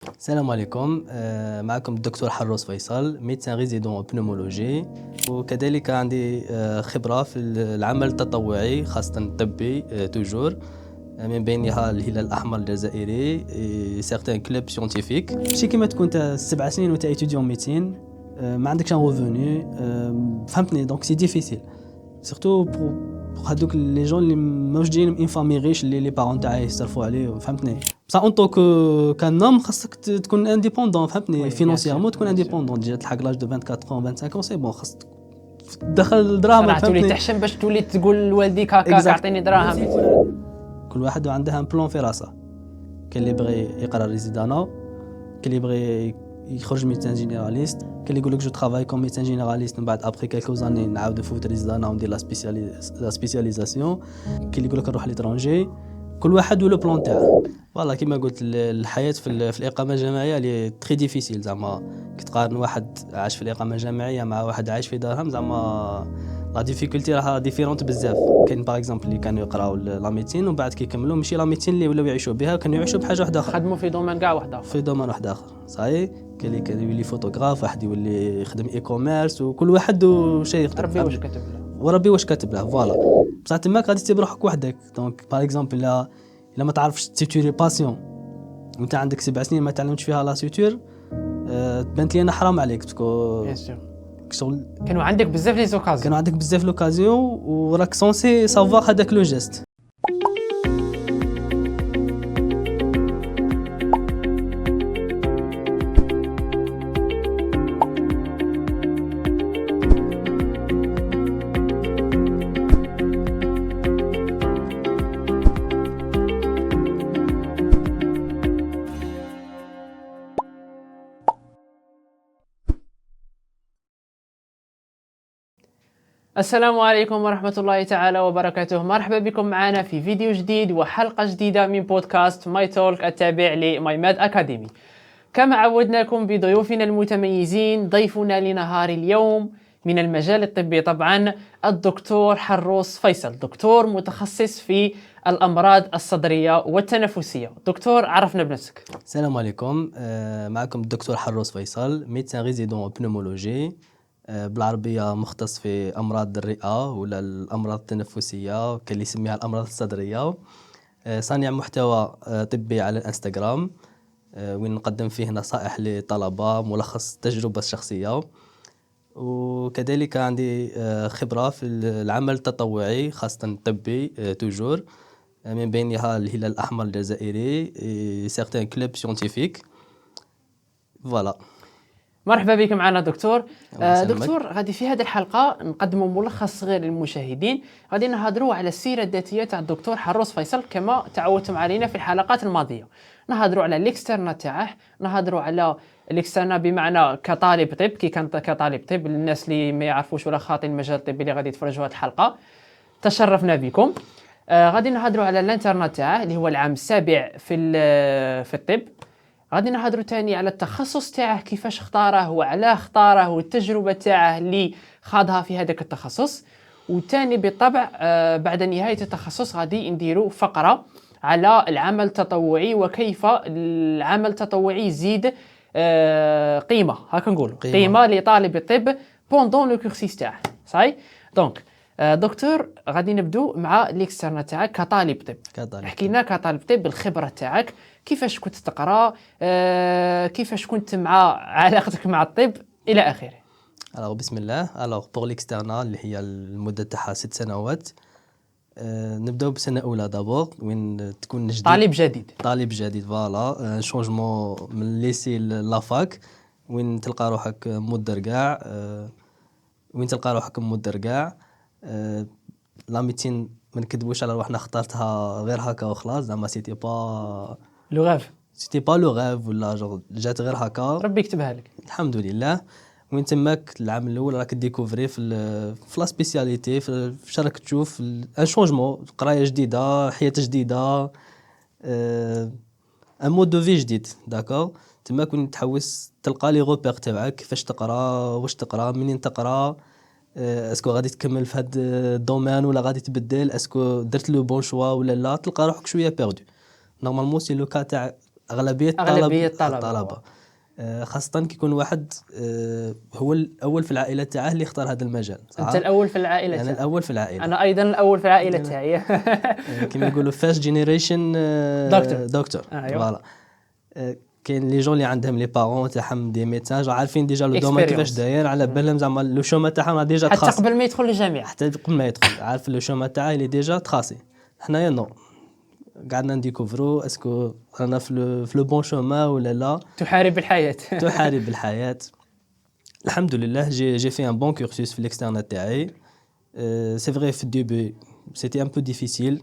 السلام عليكم. معكم الدكتور حروس فيصل، ميدسان ريزيدون بنومولوجي، وكذلك عندي خبرة في العمل التطوعي خاصة الطبي توجور، من بينها الهلال الأحمر الجزائري، سيغتان كلوب سيونتيفيك. ماشي كيما تكون انت 7 سنين وانت ايتوديون ميديسين، ما عندكش ان ريفوني، فهمتني؟ دونك سي ديفيسيل سورتو بور هادوك لي جون اللي ماوش جايين من فامي ريش اللي لي بارون تاعه يصرفوا عليه، فهمتني؟ بصح اون طونك كان نوم خاصك تكون انديبوندون، فهمتني؟ فينونسيرمون تكون انديبوندون، تجي تلحق لاج دو 24 25 سي بون، خاصك تدخل دراهم، تولي فهمتني؟ تحشم باش تولي تقول لوالديك هكا اعطيني دراهم. كل واحد عنده ان بلان في راسه. كاين اللي بغي يقرا ريزيدانا، كاين اللي بغي يخرج ميدسان جينيراليست، كاين اللي يقول لك جو ترافاي كوم ميدسان جينيراليست من بعد ابري كالكو زاني نعاود نفوت ريزيدانا وندير لا سبيسياليزاسيون، كاين اللي يقول لك نروح لترونجي. كل واحد ولو بلان تاعه. فوالا كيما قلت الحياه في الاقامه الجامعيه اللي تري ديفيسيل، زعما كي تقارن واحد عايش في الاقامه الجامعيه مع واحد عايش في دارهم، زعما لا ديفيكولتي راها ديفيرونت بزاف. كاين باغ اكزومبل اللي كانوا يقراو لا ميديسين ومن بعد كي يكملوا ماشي لا ميديسين اللي ولاو يعيشوا بها، كانوا يعيشوا بحاجه واحده اخرى، خدموا في دومين كاع واحد اخر. في دومين واحد اخر. صحيح. كاين اللي كان يولي فوتوغراف، واحد يولي يخدم اي كوميرس، وكل واحد وشي يخدم. ربي واش كتب له. وربي واش كاتب له. فوالا بصح تماك غادي تسيب روحك وحدك. دونك باغ اكزومبل الا ما تعرفش تسيتوري باسيون وانت عندك 7 سنين ما تعلمتش فيها لا سيتور، تبانت لي انا حرام عليك، باسكو بيان سور شغل كانوا عندك بزاف لي زوكازيون. كانوا عندك بزاف لوكازيون وراك سونسي سافوار هذاك لو جيست. السلام عليكم ورحمة الله تعالى وبركاته. مرحبا بكم معنا في فيديو جديد وحلقة جديدة من بودكاست ماي تولك التابع لماي ماد أكاديمي. كما عودناكم بضيوفنا المتميزين، ضيفنا لنهار اليوم من المجال الطبي طبعا الدكتور حروس فيصل، دكتور متخصص في الأمراض الصدرية والتنفسية. دكتور عرفنا بنفسك. السلام عليكم. معكم الدكتور حروس فيصل، ميدسان ريزيدون بنومولوجي، بالعربية مختص في أمراض الرئة ولا الأمراض التنفسية، كان اللي يسميها الأمراض الصدرية. صانع محتوى طبي على الانستغرام، وين نقدم فيه نصائح لطلبة، ملخص التجربة الشخصية. وكذلك عندي خبرة في العمل التطوعي خاصة الطبي توجور، من بينها الهلال الأحمر الجزائري، سيغتان كلوب سيونتيفيك. فوالا. مرحبا بك معنا دكتور. الله دكتور، غادي في هذه الحلقة نقدموا ملخص صغير للمشاهدين. غادي نهضروا على السيرة الذاتية تاع الدكتور حروس فيصل كما تعودتم علينا في الحلقات الماضية. نهضروا على الاكسترنا تاعه، نهضروا على الاكسترنا بمعنى كطالب طب، كي كان كطالب طب. للناس اللي ما يعرفوش ولا خاطئين المجال الطبي اللي غادي يتفرجوا هذه الحلقة، تشرفنا بكم. غادي نهضروا على الانترنا تاعه اللي هو العام السابع في الطب. غادي نهضروا تاني على التخصص تاعه، كيفاش اختاره وعلاه اختاره والتجربة تاعه اللي خاضها في هذاك التخصص. وتاني بالطبع بعد نهاية التخصص غادي نديروا فقرة على العمل التطوعي وكيف العمل التطوعي يزيد قيمة، هكا نقولوا قيمة لطالب الطب بوندون لو كورسيس تاعه. صحيح. دونك دكتور، غادي نبدو مع ليكسترنا تاعك كطالب طب. احكي لنا كطالب طب الخبرة تاعك، كيفاش كنت تقرا، كيفاش كنت مع علاقتك مع الطب الى اخره. بسم الله. بور ليكسترنال اللي هي المدة تاعها 6 سنوات، نبداو بسنة أولى دابور، وين تكون جديد، طالب جديد. فوالا شونجمون من ليسي لافاك، وين تلقى روحك مدر كاع، لا ميتين ما نكذبوش على روحنا، اخترتها غير هكا وخلاص، زعما سيتي با لو غاف ولا جور جات غير هكا، ربي يكتبها لك الحمد لله. وين تماك العام الاول راك ديكوفري في لا سبيسياليتي، في راك تشوف ان شونجمون، قرايه جديده، حياه جديده، ان مود دو في جديد. داكور. تماك وين تحوس تلقى لي غوبير تاعك، كيفاش تقرا، واش تقرا، منين تقرا، اسكو غادي تكمل في هذا الدومين ولا غادي تبدل، اسكو درت لو بون شوا ولا لا، تلقى روحك شويه بيردو. نورمالمون سي لو كا تاع اغلبيه أغلبية الطلبه خاصه كي يكون واحد هو الاول في العائله تاعه اللي اختار هذا المجال. انت الاول في العائله يعني تاعك. الاول في العائله، انا ايضا الاول في العائله تاعي. كما يقولوا فاست جينيريشن دكتور. ايوه فوالا كاين لي جون اللي عندهم لي بارون تاعهم دي ميدسان عارفين ديجا لو دوما كيفاش داير، على بالهم زعما لو شوما تاعهم ديجا حتى تخاص قبل ما يدخل الجامعه، حتى قبل ما يدخل عارف لو شوما تاعه اللي ديجا تخاصي. حنايا نو قعدنا نديكوفرو اسكو رانا في لو بون شوما ولا لا. تحارب الحياه. تحارب الحياه. الحمد لله جي في ان بون كورسوس في الاكسترنال تاعي. سي فري في الديبي سيتي ان بو ديفيسيل.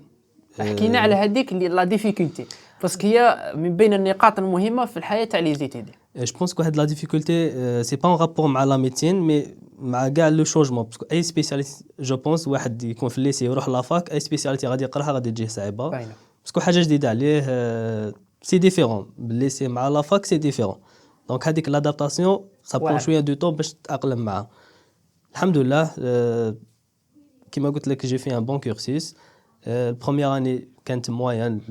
حكينا على هذيك اللي لا ديفيكولتي باسكو هي من بين النقاط المهمه في الحياه تاع لي زيتيدي. جو بونس كو هاد لا ديفيكولتي سي با ان رابور مع لا ميديسين مي مع كاع لو شونجمون، باسكو اي سبيسياليست جو بونس واحد يكون في الليسي يروح لافاك اي سبيسياليتي غادي يقراها غادي تجيه صعيبه باينه باسكو حاجه جديده عليه. سي ديفيرون بالليسي مع لافاك سي ديفيرون. دونك هذيك لادابتاسيون سا برون شويه دو طون باش تتاقلم معها. الحمد لله كيما قلت لك جي في ان بون كورسوس. البروميير اني كانت موين،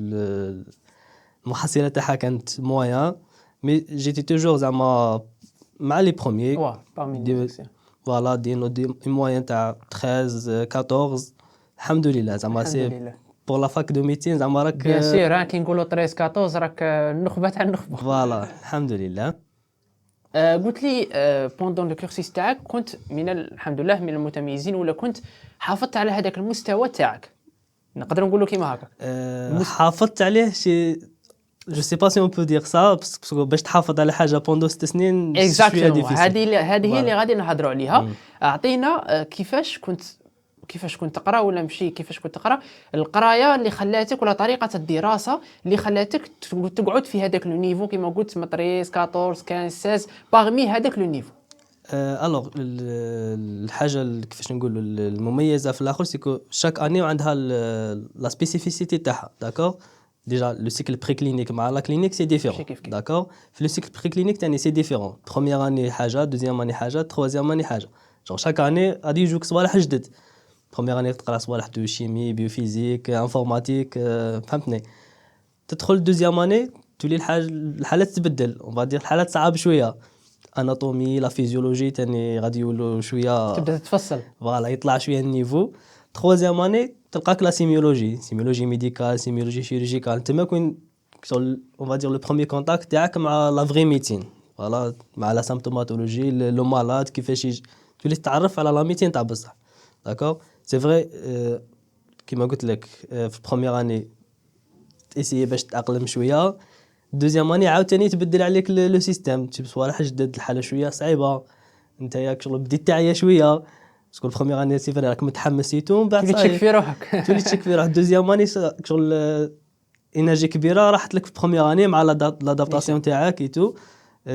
المحصله تاعها كانت موين مي جيتي توجور زعما مع لي بروميي. فوالا دي موين تاع 13 14. الحمد لله زعما سي بور لا فاك دو ميتين زعما راك بيان سير كي نقولوا 13 14 راك النخبه تاع النخبه. فوالا الحمد لله. قلت لي بوندون لو كورسيس تاعك كنت من الحمد لله من المتميزين، ولا كنت حافظت على هذاك المستوى تاعك، نقدر نقولوا كيما هكا حافظت عليه شي جو سي با سي اون بو دير سا باسكو باش تحافظ على حاجه بوندو 6 سنين شويه ديفيسيل. هذه هي اللي غادي نهضروا عليها. اعطينا كيفاش كنت تقرا، ولا ماشي كيفاش كنت تقرا، القرايه اللي خلاتك ولا طريقه الدراسه اللي خلاتك تقعد في هذاك لو نيفو كيما قلت 13 14 15 16 باغمي هذاك لو نيفو. الوغ الحاجه كيفاش نقولوا المميزه في الاخر سيكو شاك اني وعندها لا سبيسيفيسيتي تاعها. داكور ديجا لو سيكل بري كلينيك مع لا كلينيك سي ديفيرون. داكور في لو سيكل بري كلينيك تاني سي ديفيرون. بروميير اني حاجه، دوزيام اني حاجه، تروازيام اني حاجه. جونغ شاك اني غادي يجوك صوالح جدد. بروميير اني تقرا صوالح دو شيمي بيوفيزيك انفورماتيك فهمتني. تدخل دوزيام اني تولي الحالات تتبدل، اون فادير الحالات صعب شويه. اناتومي لا فيزيولوجي تاني غادي يولوا شويه تبدا تتفصل. فوالا يطلع شويه النيفو. تروازيام اني تلقاك لا سيميولوجي ميديكال، سيميولوجي شيرورجيكال. تما كون اون فادير لو بروميير كونتاكت تاعك مع لا فري ميديسين. فوالا مع لا سيمبتوماتولوجي لو مالاد كيفاش تولي تتعرف على لا ميديسين تاع بصح. داكور سي فري كيما قلت لك في بروميير اني تيسيي باش تتاقلم شويه. دوزيام اني عاوتاني تبدل عليك لو سيستيم، تجيب صوالح جدد، الحاله شويه صعيبه، انت ياك شغل بديت تعيا شويه باسكو البروميير اني سي فري راك متحمسيتو ومن بعد تولي تشك في روحك. تولي تشك في روحك. دوزيام اني شغل انرجي كبيره راحت لك في بروميير اني مع لادابتاسيون تاعك ايتو.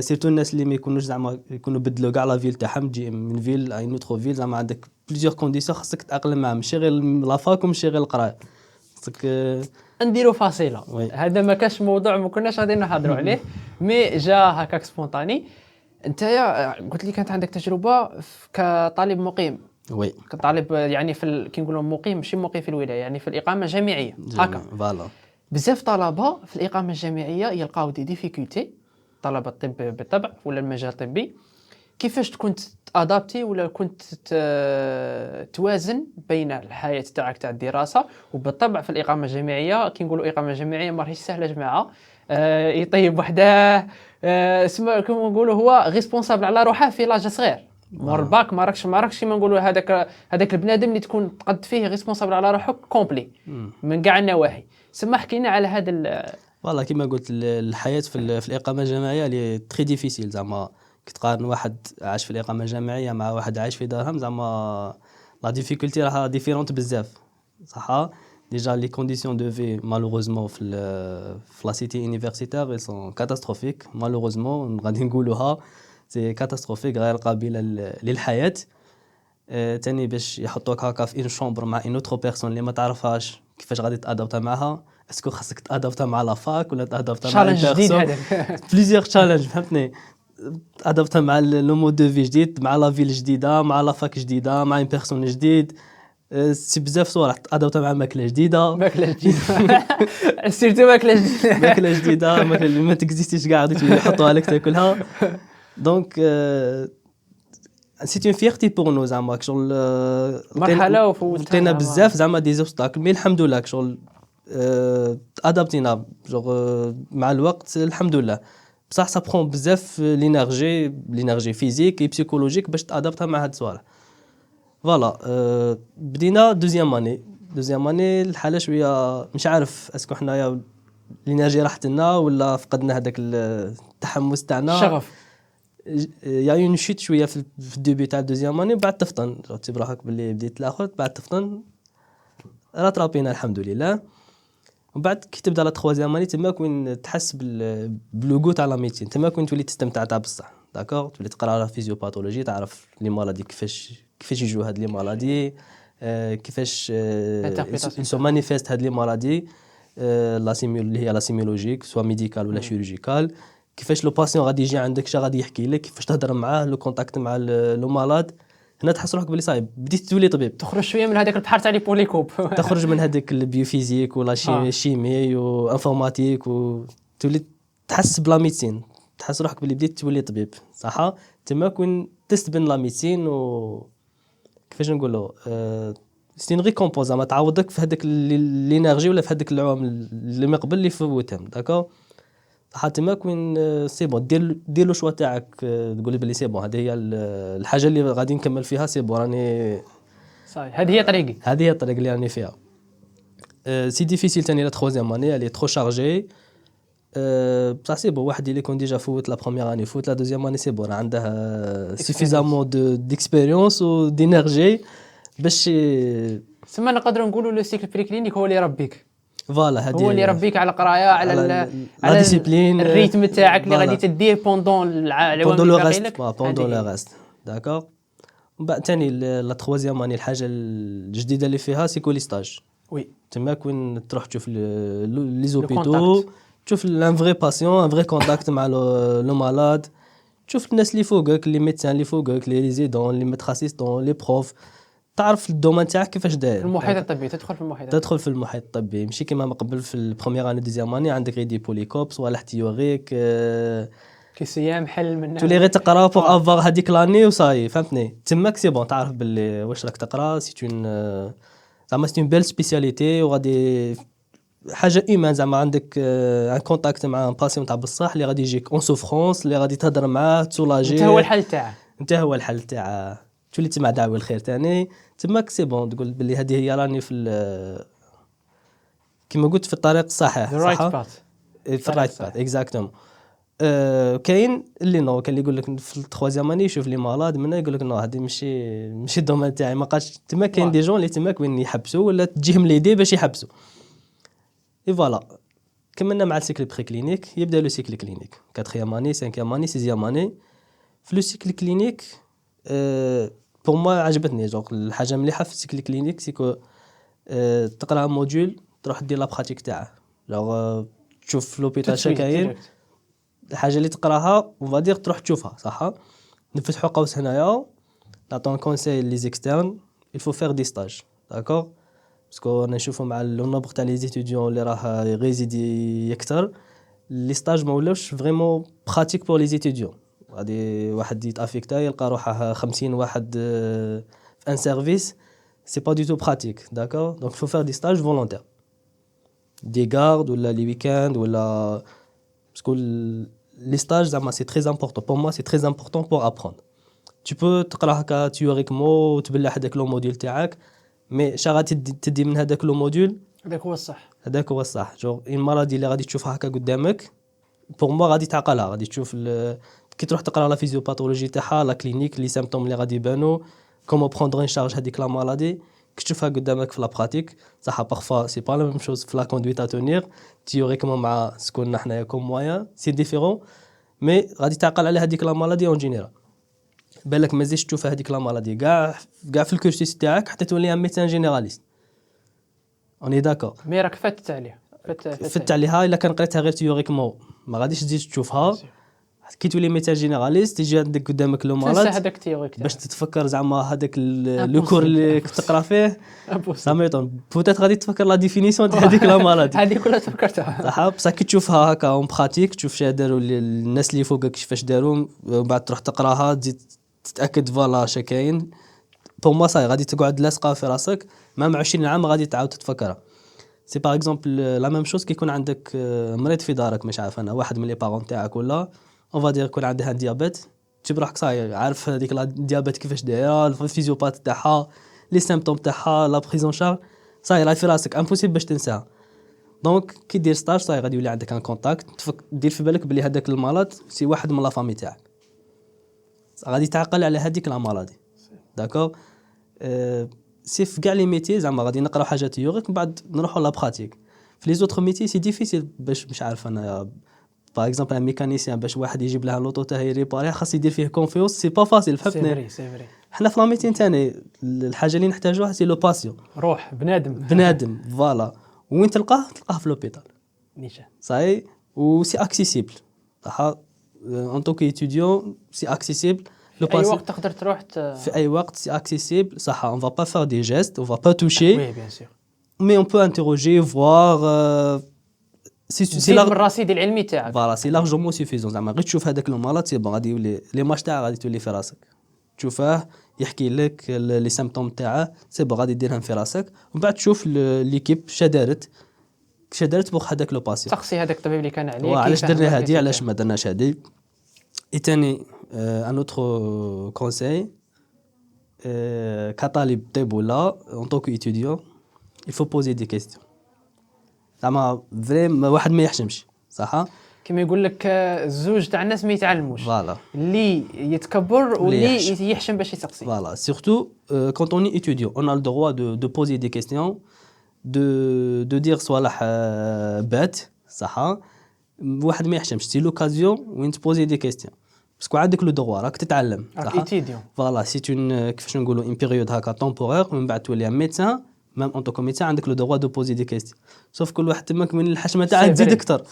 سيرتو الناس اللي ما يكونوش زعما يكونوا بدلوا كاع لا فيل تاعهم، تجي من فيل اي نوترو فيل زعما عندك بليزيور كونديسيون خاصك تتاقلم معاهم، ماشي غير لافاك وماشي غير القرايه. خاصك نديروا فاصله. هذا ما كاش موضوع ما كناش غادي نهضروا عليه مي جا هكاك سبونطاني. انت قلت لي كانت عندك تجربه كطالب مقيم. وي كطالب يعني في كي نقولوا مقيم، ماشي مقيم في الولايه، يعني في الاقامه الجامعيه هكا. فوالا بزاف طلبه في الاقامه الجامعيه يلقاو دي ديفيكولتي، طلبه الطب بالطبع ولا المجال الطبي. كيفاش كنت ادابتي ولا كنت توازن بين الحياه تاعك تاع الدراسه وبالطبع في الاقامه الجامعيه؟ كي نقولوا اقامه جامعيه ماهيش سهله جماعه. يطيب وحده اسمع كما نقولوا هو ريسبونسابل على روحه في لاج صغير مور الباك. ما راكش كيما نقولوا هذاك البنادم اللي تكون تقد فيه ريسبونسابل على روحك كومبلي من كاع النواحي. سما حكينا على هذا فوالا كيما قلت الحياه في الاقامه الجامعيه اللي تري ديفيسيل. زعما كي تقارن واحد عايش في الاقامه الجامعيه مع واحد عايش في دارهم زعما لا ديفيكولتي راها ديفيرونت بزاف صح. ديجا لي كونديسيون دو في مالوروزمون في لا سيتي يونيفرسيتير سون كاتاستروفيك. مالوروزمون غادي نقولوها سي كاتاستروفيك غير قابله للحياه. تاني باش يحطوك هكا في ان شومبر مع ان اوتر بيرسون اللي ما تعرفهاش، كيفاش غادي تادابتا معها؟ اسكو خاصك تادابتا مع لافاك ولا تادابتا مع تشالنج جديد هذاك بليزيور تشالنج فهمتني. تادابتا مع لو مود دو في جديد، مع لا فيل جديده، مع لافاك جديده، مع ان بيرسون جديد. سي بزاف صوالح ادابتا مع ماكله جديده. ماكله جديده سيرتو ماكله جديده. ماكله جديده، ماكله اللي ما تكزيستيش كاع غادي يحطوها لك تاكلها. دونك سي اون فيرتي بور نو زعما شغل مرحله وفوتها لقينا بزاف زعما دي زوبستاكل، مي الحمد لله شغل ادابتينا مع الوقت الحمد لله. بصح سا برون بزاف لينيرجي فيزيك اي بسيكولوجيك باش تادابتا مع هاد الصوالح. فوالا بدينا دوزيام اني الحاله شويه مش عارف اسكو حنايا الانرجي راحت لنا ولا فقدنا هذاك التحمس تاعنا. الشغف. يا اون شيت شويه في الديبي تاع دوزيام اني، بعد تفطن تجيب روحك باللي بديت الاخر، بعد تفطن راترابينا الحمد لله. ومن بعد كي تبدا لا تخوازيام اني تما كون تحس باللوغو تاع لا ميتين، تما كون تولي تستمتع تاع بصح داكور، تولي تقرا لا فيزيوباثولوجي، تعرف لي مالادي كيفاش يجوا هاد لي مالادي، كيفاش سو مانيفيست هاد لي مالادي، اللي هي لا سيميولوجيك سوا ميديكال ولا شيروجيكال، كيفاش لو باسيون غادي يجي عندك شا غادي يحكي لك، كيفاش تهضر معاه، لو كونتاكت مع لو مالاد. هنا تحس روحك بلي صايب بديت تولي طبيب، تخرج شويه من هذاك البحر تاع لي بوليكوب تخرج من هذاك البيوفيزيك ولا شيمي وانفورماتيك، وتولي تحس بلا ميديسين، تحس روحك بلي بديت تولي طبيب صح. تما كون تستبن لا ميديسين و كيفاش نقولوا سي ريكومبوز ما تعوضك في هذاك لينيرجي ولا في هذاك العوام اللي من قبل اللي فوتهم داكور. حتى ما كون سي بون دير لو شوا تاعك، تقول بلي سي بون هذه هي الحاجه اللي غادي نكمل فيها، سي بون راني صحيح هذه هي طريقي، هذه هي الطريق اللي راني فيها. سي ديفيسيل ثاني لا تخوازيام اني اللي ترو شارجي. بصح سي بون واحد اللي يكون ديجا فوت لا بروميير اني فوت لا دوزيام اني، سي بون عنده سوفيزامون ديكسبيريونس و دينيرجي باش ثم نقدروا نقولوا لو سيكل بري كلينيك هو اللي يربيك. فوالا هذه هو اللي يربيك على القرايه، على ديسيبلين، الريتم تاعك اللي غادي تديه بوندون العوام اللي باقي لك، بوندون لو ريست داكور. ومن بعد ثاني لا تخوازيام اني الحاجه الجديده اللي فيها سيكو لي ستاج. وي تما كون تروح تشوف لي زوبيتو، تشوف ان فري باسيون، ان فري كونتاكت مع لو مالاد، تشوف الناس اللي فوقك، لي ميدسان اللي فوقك، لي ريزيدون، لي ميتراسيستون، لي بروف، تعرف الدومين تاعك كيفاش داير. المحيط الطبي، تدخل في المحيط الطبي، ماشي كيما ما قبل في البروميير اني دوزيام اني عندك غير دي بوليكوبس ولا تيوريك كي سيام حل من تولي غير تقرا بوغ افوار هذيك لاني وصاي فهمتني. تماك سي بون تعرف باللي واش راك تقرا، سي اون زعما سي اون بيل سبيسياليتي، وغادي حاجه ايمان زعما عندك ان كونتاكت مع ان باسيون تاع بصح اللي غادي يجيك اون سوفرونس، اللي غادي تهضر معاه تسولاجي، انت هو الحل تاعه، تولي تسمع دعوه الخير ثاني. تماك سي بون تقول باللي هذه هي راني في كيما قلت في الطريق الصحيح صح في الرايت باث اكزاكتوم. كاين اللي نو، كاين اللي يقول لك في التخوازيام اني يشوف لي مالاد منا يقول لك نو هذه ماشي الدومين تاعي ما قاش. تما كاين دي جون اللي تماك وين يحبسوا ولا تجيهم ليدي باش يحبسوا. اي فوالا كملنا مع السيكل بري كلينيك، يبدا لو سيكل كلينيك 4 اني 5 اني 6 اني. في لو سيكل كلينيك بور ما عجبتني جونغ الحاجه مليحه في السيكل كلينيك سيكو تقرا موديول تروح دير لا براتيك تاعه، جونغ تشوف لوبيتال شكاين الحاجه اللي تقراها وفادير تروح تشوفها صح. نفتحوا قوس هنايا نعطون كونساي لي زيكسترن il faut faire des stages d'accord باسكو انا نشوفوا مع لو نومبر تاع لي ستوديون اللي راه غيزيد يكثر، لي ستاج ما ولاوش فريمون براتيك بور لي ستوديون. غادي واحد يتافيكتا يلقى روحه 50 واحد في ان سيرفيس، سي با دو تو براتيك داكور. دونك il faut faire des stages volontaires, des gardes ولا لي ويكاند ولا باسكو لي ستاج زعما سي تري امبورطون بور موا، سي تري امبورطون بور ابروند. tu peux تقرا هكا تيوريكمون وتبلع هذاك لو موديول تاعك، مي شا غادي تدي من هذاك لو موديول هذاك هو الصح. جو اون مالادي اللي غادي تشوفها هكا قدامك بور موا غادي تعقلها، غادي تشوف كي تروح تقرا لا فيزيوباثولوجي تاعها لا كلينيك لي سيمبتوم اللي غادي يبانوا كومون بروندر ان شارج هذيك لا مالادي كي تشوفها قدامك في لا براتيك صح. بارفوا سي با لا ميم شوز في لا كوندويت ا تونير تيوريكمون مع سكون حنايا كوم مويان سي ديفيرون، مي غادي تعقل على هذيك لا مالادي اون جينيرال. بالك ما زيدش تشوف هذيك لا مالادي كاع في الكورسيس تاعك حتى تولي ان ميدسان جينيراليست. اوني داكور مي راك فات عليها الا كان قريتها غير تيوريكمون ما غاديش تزيد تشوفها، كي تولي ميتان جينيراليست تيجي عندك قدامك لو تنسى مالاد هذاك التيوريك باش تتفكر زعما هذاك لو كور اللي كنت تقرا فيه امبوسيبل. سامي بوتيت غادي تفكر لا ديفينيسيون تاع هذيك لا مالادي هذه كلها تفكرتها. صح. بصح كي تشوفها هكا اون براتيك تشوف شنو داروا الناس اللي فوقك كيفاش داروا ومن بعد تروح تقراها تزيد تتاكد فوالا اش كاين بور موا صاي غادي تقعد لاصقه في راسك مام 20 عام غادي تعاود تتفكرها. سي باغ اكزومبل لا ميم شوز كي يكون عندك مريض في دارك مش عارف انا واحد من لي بارون تاعك ولا اون فادير يكون عنده ديابيت تجيب روحك صاي عارف هذيك لا ديابيت كيفاش دايره الفيزيوبات تاعها لي سيمبتوم تاعها لا بريزون شارج صاي راهي في راسك امبوسيبل باش تنساها. دونك كي دير ستاج صاي غادي يولي عندك ان كونتاكت دير في بالك بلي هذاك المرض سي واحد من لا فامي تاعك غادي تعقل على هذيك لا مالادي داكور. سي في كاع لي ميتي زعما غادي نقراو حاجات تيوريك من بعد نروحوا لا براتيك. في لي زوتر ميتي سي ديفيسيل باش مش عارف انا باغ اكزومبل ان ميكانيسيان باش واحد يجيب لها لوطو تاعها يريباريها خاص يدير فيه كونفيونس سي با فاسيل سي فهمتني. فري سي فري. حنا في لا ميتين تاني الحاجه اللي نحتاجوها سي لو باسيون روح بنادم فوالا وين تلقاه في لوبيتال نيشان. صاي وسي اكسيسيبل صح ان طونك ايتيديون سي اكسيسيبل لو اي وقت تقدر تروح في اي وقت سي اكسيسيبل صح. اون فا با فار دي جيست اون فا با توشي وي بيان سور مي اون بو انتروجي فوار سي من الرصيد العلمي تاعك. فوالا سي لارجومون سوفيزون زعما غير تشوف هذاك لو مالاد سي بون غادي يولي لي ماش تاعه غادي تولي في راسك تشوفه يحكي لك لي سيمبتوم تاعه سي بون غادي ديرهم في راسك ومن بعد تشوف ليكيب شدارت بوغ هذاك لو باسيون تقصي هذاك الطبيب اللي كان عليه علاش درنا هذه علاش ما درناش هذه. اي ثاني ان اوتر كونساي كطالب طب ولا اون طونك ايتيديون يفو بوزي دي كيستيون زعما فريم واحد ما يحشمش صح. كما يقول لك الزوج تاع الناس ما يتعلموش فوالا اللي يتكبر واللي يحشم باش يسقسي. فوالا سورتو كونت اون ايتيديون اون ا لو دروا دو بوزي دي كيستيون دو دير صوالح بات صح. واحد ما يحشمش سي لوكازيون وين تبوزي دي كيستيون باسكو عندك لو دروا راك تتعلم صح. ايتيديون فوالا سي اون كيفاش نقولوا ان بيريود هكا تمبورير من بعد تولي ميدسان ميم اون طونك ميدسان عندك لو دروا دو بوزي دي كيستيون سوف كل واحد تماك من الحشمه تاعها تزيد اكثر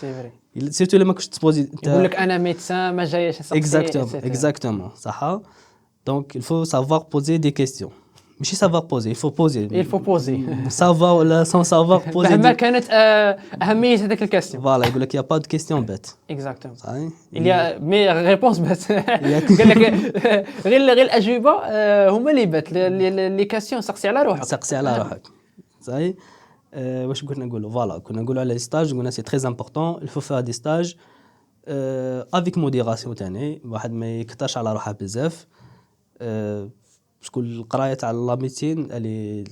سيرتو لما كنت تبوزي يقول لك انا ميدسان ما جايش نسقسي اكزاكتومون صح. دونك الفو سافوار بوزي دي كيستيون ماشي سافوار بوزي يفو بوزي سافا ولا سون سافوار بوزي مهما كانت اهميه هذاك الكاستيون. فوالا يقول لك يا با دو كيستيون بات اكزاكتومون صحيح اللي مي ريبونس بات قال لك غير الاجوبه هما اللي بات لي كاستيون سقسي على روحك صحيح. واش كنا نقولوا فوالا كنا نقولوا على لي ستاج قلنا سي تري امبورطون الفو فار دي ستاج افيك موديراسيون تاني واحد ما يكثرش على روحه بزاف باسكو القرايه تاع لا ميديسين الي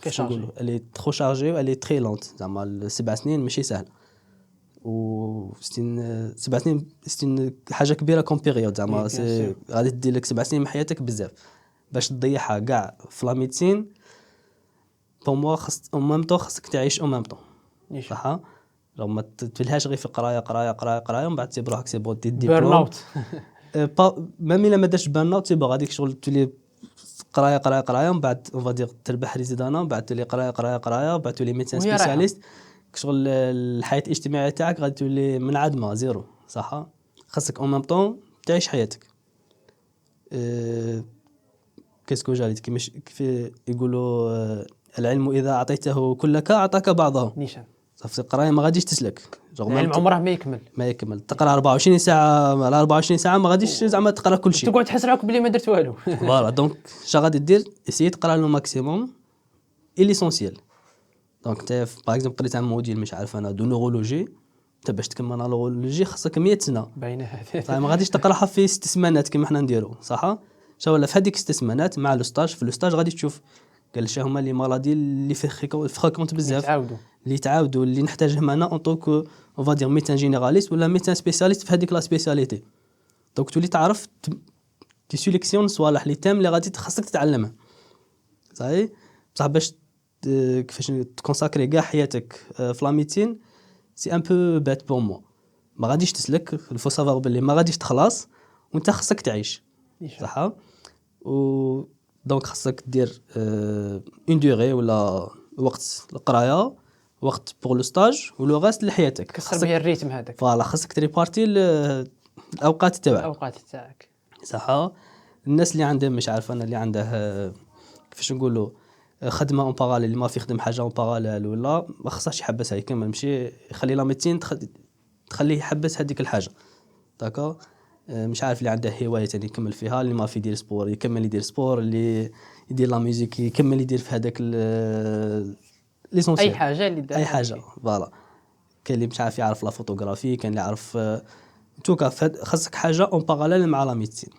كيفاش نقولوا الي ترو شارجي والي تري لونت زعما السبع سنين ماشي سهل و 7 سنين حاجه كبيره كوم بيريود زعما غادي دير لك 7 سنين من حياتك بزاف باش تضيعها كاع في لا ميديسين بور موا خاص اون ميم طون خاصك تعيش اون ميم طون صح. لو ما تفلهاش غير في قرايه ومن بعد تسيب روحك سي بون دي ديبلوم بيرن اوت ميم الا ما داش بيرن اوت سي بون غاديك شغل تولي قرايه ومن بعد اون فادير تربح ريزيدانا ومن بعد تولي قرايه ومن بعد تولي ميديسان سبيسياليست شغل الحياه الاجتماعيه تاعك غادي تولي منعدمه زيرو صح. خاصك اون ميم طون تعيش حياتك. كيسكو جاليت كيف يقولوا العلم اذا اعطيته كلك اعطاك بعضه نيشان. صافي القرايه ما غاديش تسلك العلم عمره ما يكمل تقرا 24 ساعه على 24 ساعه ما غاديش زعما تقرا كل شيء تقعد تحس روحك بلي ما درت والو. فوالا دونك اش غادي دير اسيي تقرا لو ماكسيموم اي ليسونسيال. دونك انت باغ اكزومبل قريت عن موديل مش عارف انا دو نورولوجي انت باش تكمل نورولوجي خاصك 100 سنه باينه هذه ما غاديش تقراها في 6 سمانات كما حنا نديرو صح. شا ولا في هذيك 6 سمانات مع لو ستاج في لو ستاج غادي تشوف قال شنو هما لي مالادي اللي فريكونت بزاف اللي تعاودوا اللي نحتاجهم انا اون طونك اون فادير ميدسان جينيراليست ولا ميدسان سبيسياليست في هذيك لا سبيسياليتي. دونك تولي تعرف تي سيليكسيون صوالح لي تام اللي غادي خاصك تتعلمها صحيح. بصح باش كيفاش تكونساكري كاع حياتك في لا ميديسين سي ان بو بات بور موا ما غاديش تسلك الفو سافوار باللي ما غاديش تخلص وانت خاصك تعيش صح. و دونك خاصك دير اون دوري ولا وقت القرايه وقت بور لو ستاج ولو غاست لحياتك كسر بها الريتم هذاك فوالا خاصك تريبارتي الاوقات تاعك. الاوقات تاعك صح. الناس اللي عندهم مش عارف انا اللي عنده كيفاش نقولوا خدمه اون باراليل، اللي ما في يخدم حاجه اون باراليل ولا ما خصهاش يحبسها، يكمل ماشي يخلي لا ميديسين تخليه يحبس هذيك الحاجه. داكا مش عارف اللي عنده هوايه ثاني يكمل فيها، اللي ما في يدير سبور يكمل يدير سبور، اللي يدير لا ميوزيك يكمل يدير في هذاك ليسونسيال اي حاجه اللي دار اي حاجه. فوالا كاين اللي مش عارف يعرف لا فوتوغرافي، كاين اللي يعرف توكا خاصك حاجه اون باراليل مع لا ميديسين.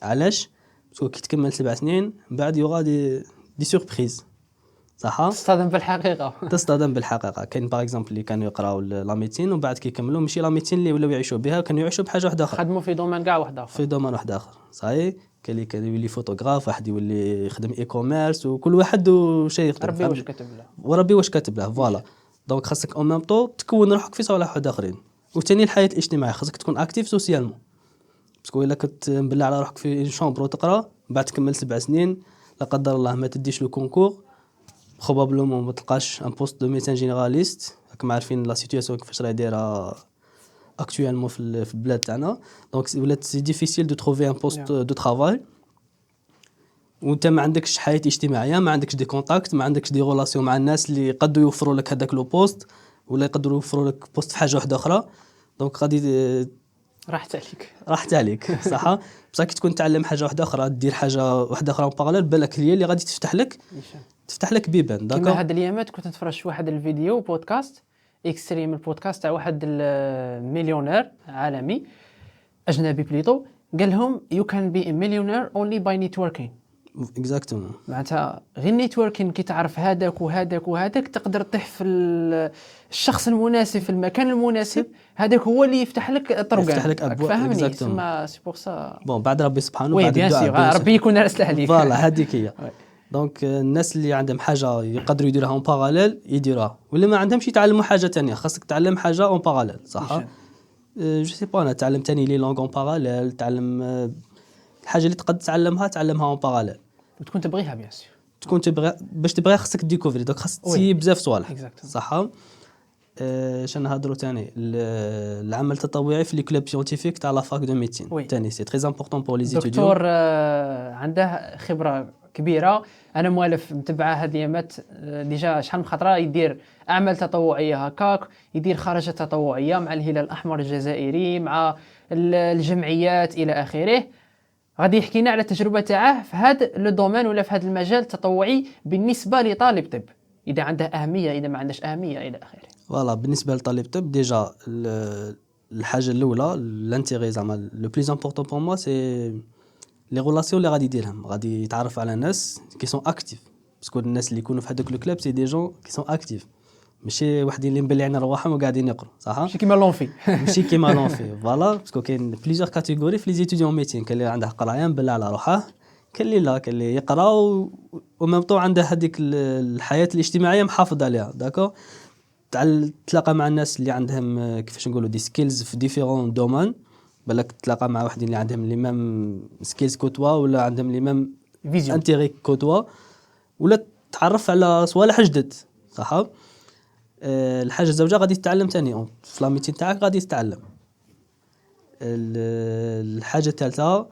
علاش؟ باسكو كي تكمل 7 سنين بعد يوغا دي سوربريز. صح. تصطدم بالحقيقه. تصطدم بالحقيقه. كاين باغ اكزومبل اللي كانوا يقراو لا ميديسين ومن بعد كي يكملوا ماشي لا ميديسين اللي ولاو يعيشوا بها، كانوا يعيشوا بحاجه واحده اخرى، خدموا في دومين كاع واحد اخر، في دومين واحد اخر. صحيح. كاين اللي كان يولي فوتوغراف، واحد يولي يخدم اي كوميرس، وكل واحد وشي يخدم ربي واش كتب له وربي واش كاتب له. فوالا دونك خاصك اون ميم طو تكون روحك في صوالح واحد اخرين. وثاني الحياه الاجتماعيه خاصك تكون اكتيف سوسيالمون، باسكو الا كنت مبلع على روحك في شومبر وتقرا بعد تكمل 7 سنين لا قدر الله ما تديش لو كونكور بروبابلومون ما تلقاش ان بوست دو ميديسان جينيراليست. راكم عارفين لا سيتوياسيون كيفاش راهي دايره اكطويلمون في البلاد تاعنا. دونك ولات سي ديفيسيل دو تروفي ان بوست دو ترافاي وانت ما عندكش حياه اجتماعيه، ما عندكش دي كونتاكت، ما عندكش دي ريلاسيون مع الناس اللي يقدروا يوفروا لك هذاك لو بوست ولا يقدروا يوفروا لك بوست في حاجه واحده اخرى. دونك غادي راحت عليك. صح. بصح كي تكون تعلم حاجه واحده اخرى، دير حاجه واحده اخرى باراليل، بالك هي اللي غادي تفتح لك بيبان. كيما هاد الايامات كنت نتفرج في واحد الفيديو بودكاست اكستريم، البودكاست تاع واحد المليونير عالمي اجنبي بليطو، قال لهم you can be a millionaire only by networking. اكزاكتومون. معناتها غير نيتوركين كي تعرف هذاك وهذاك وهذاك تقدر تطيح في الشخص المناسب في المكان المناسب، هذاك هو اللي يفتح لك طرق، يفتح لك ابواب. فهمني تسمى سي بور سا بون بعد ربي سبحانه بعد الدعاء ربي يكون راسله عليك. فوالا هذيك هي. دونك الناس اللي عندهم حاجه يقدروا يديروها اون باراليل يديروها، واللي ما عندهمش يتعلموا حاجه ثانيه. خاصك تعلم حاجه اون باراليل. صح. جو سي با انا تعلم ثاني لي لونغ اون باراليل، تعلم الحاجه اللي تقدر تعلمها اون باراليل وتكون تبغيها بيان سور. تكون تبغي باش تبغيها خاصك ديكوفري. دونك خاصك تسيي بزاف صوالح. صح. شنو نهضروا ثاني العمل التطوعي في لي كلوب سيانتيفيك تاع لا فاك دو ميديسين ثاني سي تري امبورطون بور لي زيتيديون. دكتور عنده خبره كبيره، انا موالف متبعه هاد الايامات ديجا شحال من خطره يدير اعمال تطوعيه هكاك، يدير خرجات تطوعيه مع الهلال الاحمر الجزائري، مع الجمعيات الى اخره. غادي يحكينا على التجربه تاعه في هذا لو دومين ولا في هذا المجال التطوعي بالنسبه لطالب طب، اذا عنده اهميه اذا ما عندهش اهميه الى اخره. فوالا بالنسبه لطالب طب ديجا الحاجه الاولى لانتيغي زعما لو بليز امبورطون بور موا سي لي ريلاسيون اللي غادي يديرهم. غادي يتعرف على ناس كي سون اكتيف، باسكو الناس اللي يكونوا في هذوك لو كلوب سي دي جون كي سون اكتيف، ماشي وحدين اللي مبلعين رواحهم وقاعدين يقروا. صح. ماشي كيما لونفي. ماشي كيما لونفي. فوالا باسكو كاين بليزيور كاتيجوري في لي زيتيديون ميتين. كاين اللي عنده قرايه مبلع على روحه، كاين اللي لا، كاين اللي يقرا وميم طو عنده هذيك الحياه الاجتماعيه محافظ عليها. داكو تلاقى مع الناس اللي عندهم كيفاش نقولوا دي سكيلز في ديفيرون دومين، بالك تلاقى مع واحدين اللي عندهم لي ميم سكيلز كوتوا ولا عندهم لي ميم فيزيون انتيري كوتوا، ولا تعرف على صوالح جدد. صح. الحاجه الزوجه غادي تتعلم ثاني في لاميتين تاعك، غادي تتعلم. الحاجه الثالثه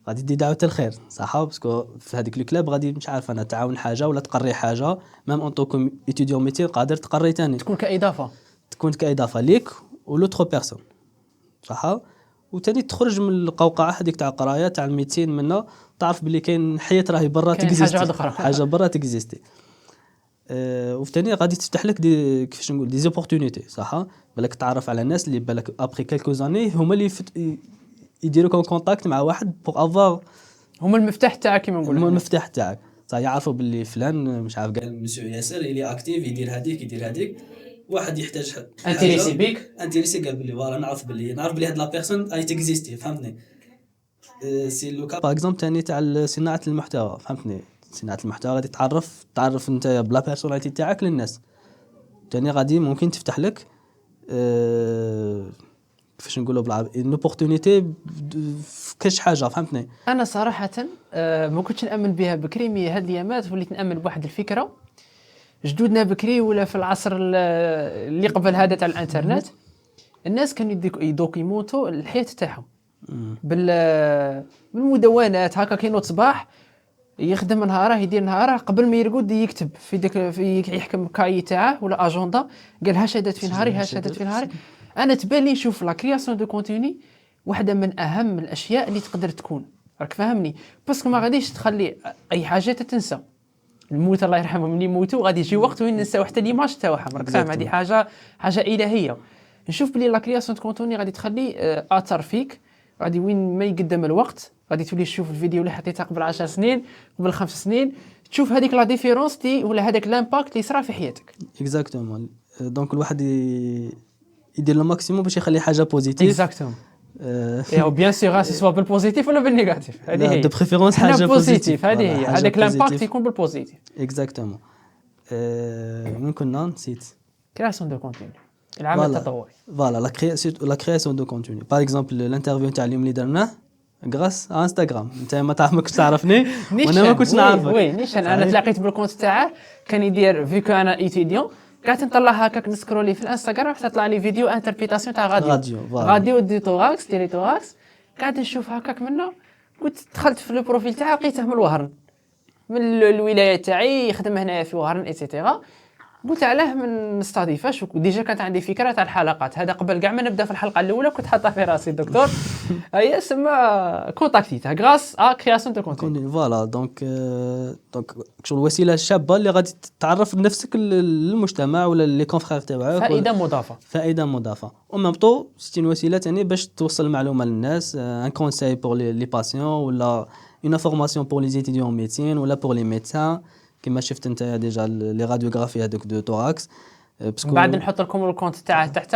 غادي دير دعوه الخير. صح. باسكو في هذيك الكلاب غادي مش عارف انا تعاون حاجه ولا تقري حاجه، ميم اون طوكو ايتيديون ميتين قادر تقري ثاني، تكون كاضافه ليك ولوتر بيرسون. صح. وثاني تخرج من القوقعه هذيك تاع القرايه تاع الميتين منا، تعرف باللي كاين حياه راهي برا تكزيستي، حاجه برا تكزيستي. وثاني غادي تفتح لك دي كيفاش نقول دي زوبورتونيتي. صح. بالك تعرف على الناس اللي بالك ابري كالكو زاني هما اللي يديروا كونتاكت مع واحد بوغ افوار، هما المفتاح تاعك كيما نقولوا، هما المفتاح تاعك. صح. يعرفوا باللي فلان مش عارف قال مسيو ياسر اللي اكتيف يدير هذيك واحد يحتاج انتريسي بيك، انتريسي قال باللي فوالا نعرف باللي هاد لا بيرسون اي تيكزيستي. فهمتني. سي لو كا باغ اكزومبل ثاني تاع صناعه المحتوى. فهمتني. صناعه المحتوى غادي تعرف انت بلا بيرسوناليتي تاعك للناس ثاني، غادي ممكن تفتح لك كيفاش نقولوا بالعربي ان اوبورتونيتي في كاش حاجه. فهمتني. انا صراحه ما كنتش نامن بها بكري، مي هاد الايامات وليت نامن بواحد الفكره جدودنا بكري ولا في العصر اللي قبل هذا تاع الانترنت الناس كانوا يدوكيمونتو الحياه تاعهم بالمدونات هكا كاينو صباح يخدم نهاره يدير نهاره قبل ما يرقد يكتب في يحكم كاي تاعه ولا اجنده قال ها شهدت في نهاري ها شهدت في نهاري. انا تبان لي نشوف لا كرياسيون دو كونتوني واحده من اهم الاشياء اللي تقدر تكون راك فاهمني باسكو ما غاديش تخلي اي حاجه تنسى الموت الله يرحمهم اللي يموتوا غادي يجي وقت وين ننساو حتى ليماج تاعهم راك فاهم هذه حاجه الهيه. نشوف بلي لا كرياسيون دو كونتوني غادي تخلي اثر فيك غادي وين ما يقدم الوقت غادي تولي تشوف الفيديو اللي حطيته قبل 10 سنين قبل 5 سنين تشوف هذيك لا ديفيرونس تي ولا هذاك لامباكت اللي صرا في حياتك. اكزاكتومون دونك الواحد يدير لو ماكسيموم باش يخلي حاجه بوزيتيف. اكزاكتومون اي بيان سور سواء بالبوزيتيف ولا بالنيجاتيف هذه هي دو بريفيرونس حاجه بوزيتيف هذه هي هذاك لامباكت يكون بالبوزيتيف. اكزاكتومون وين كنا نسيت كرياسيون دو كونتوني العمل التطوعي. فوالا لا كرياسيون دو كونتوني باغ اكزومبل الانترفيو تاع اليوم اللي درناه غراس انستغرام انت ما كنتش تعرفني وانا ما كنتش نعرفك. وي نيشان انا تلاقيت بالكونت تاعه كان يدير فيكو انا ايتيديون قعدت نطلع هكاك نسكرولي في الانستغرام حتى طلع لي فيديو انتربريتاسيون تاع غاديو دي توراكس تيري توراكس قاعد نشوف هكاك منه قلت دخلت في البروفيل تاعه لقيته من الوهرن من الولايه تاعي يخدم هنايا في وهرن ايتترا. قلت علاه من نستضيفاش وديجا كانت عندي فكره تاع الحلقات هذا قبل كاع ما نبدا في الحلقه الاولى كنت حاطها في راسي الدكتور هي سما كونتاكتيتها غراس ا كرياسيون دو كونتوني. فوالا دونك شغل وسيله شابه اللي غادي تعرف نفسك للمجتمع ولا لي كونفرير تاعك فائده مضافه او ميم طو سيتي وسيله ثاني باش توصل المعلومه للناس ان كونساي بور لي باسيون ولا اون انفورماسيون بور لي ايتيديون ميديسين ولا بور لي ميدسان كما شفت انت ديجا لي راديوغرافي هذوك دو توراكس. بعد نحط لكم الكونت تاعه تحت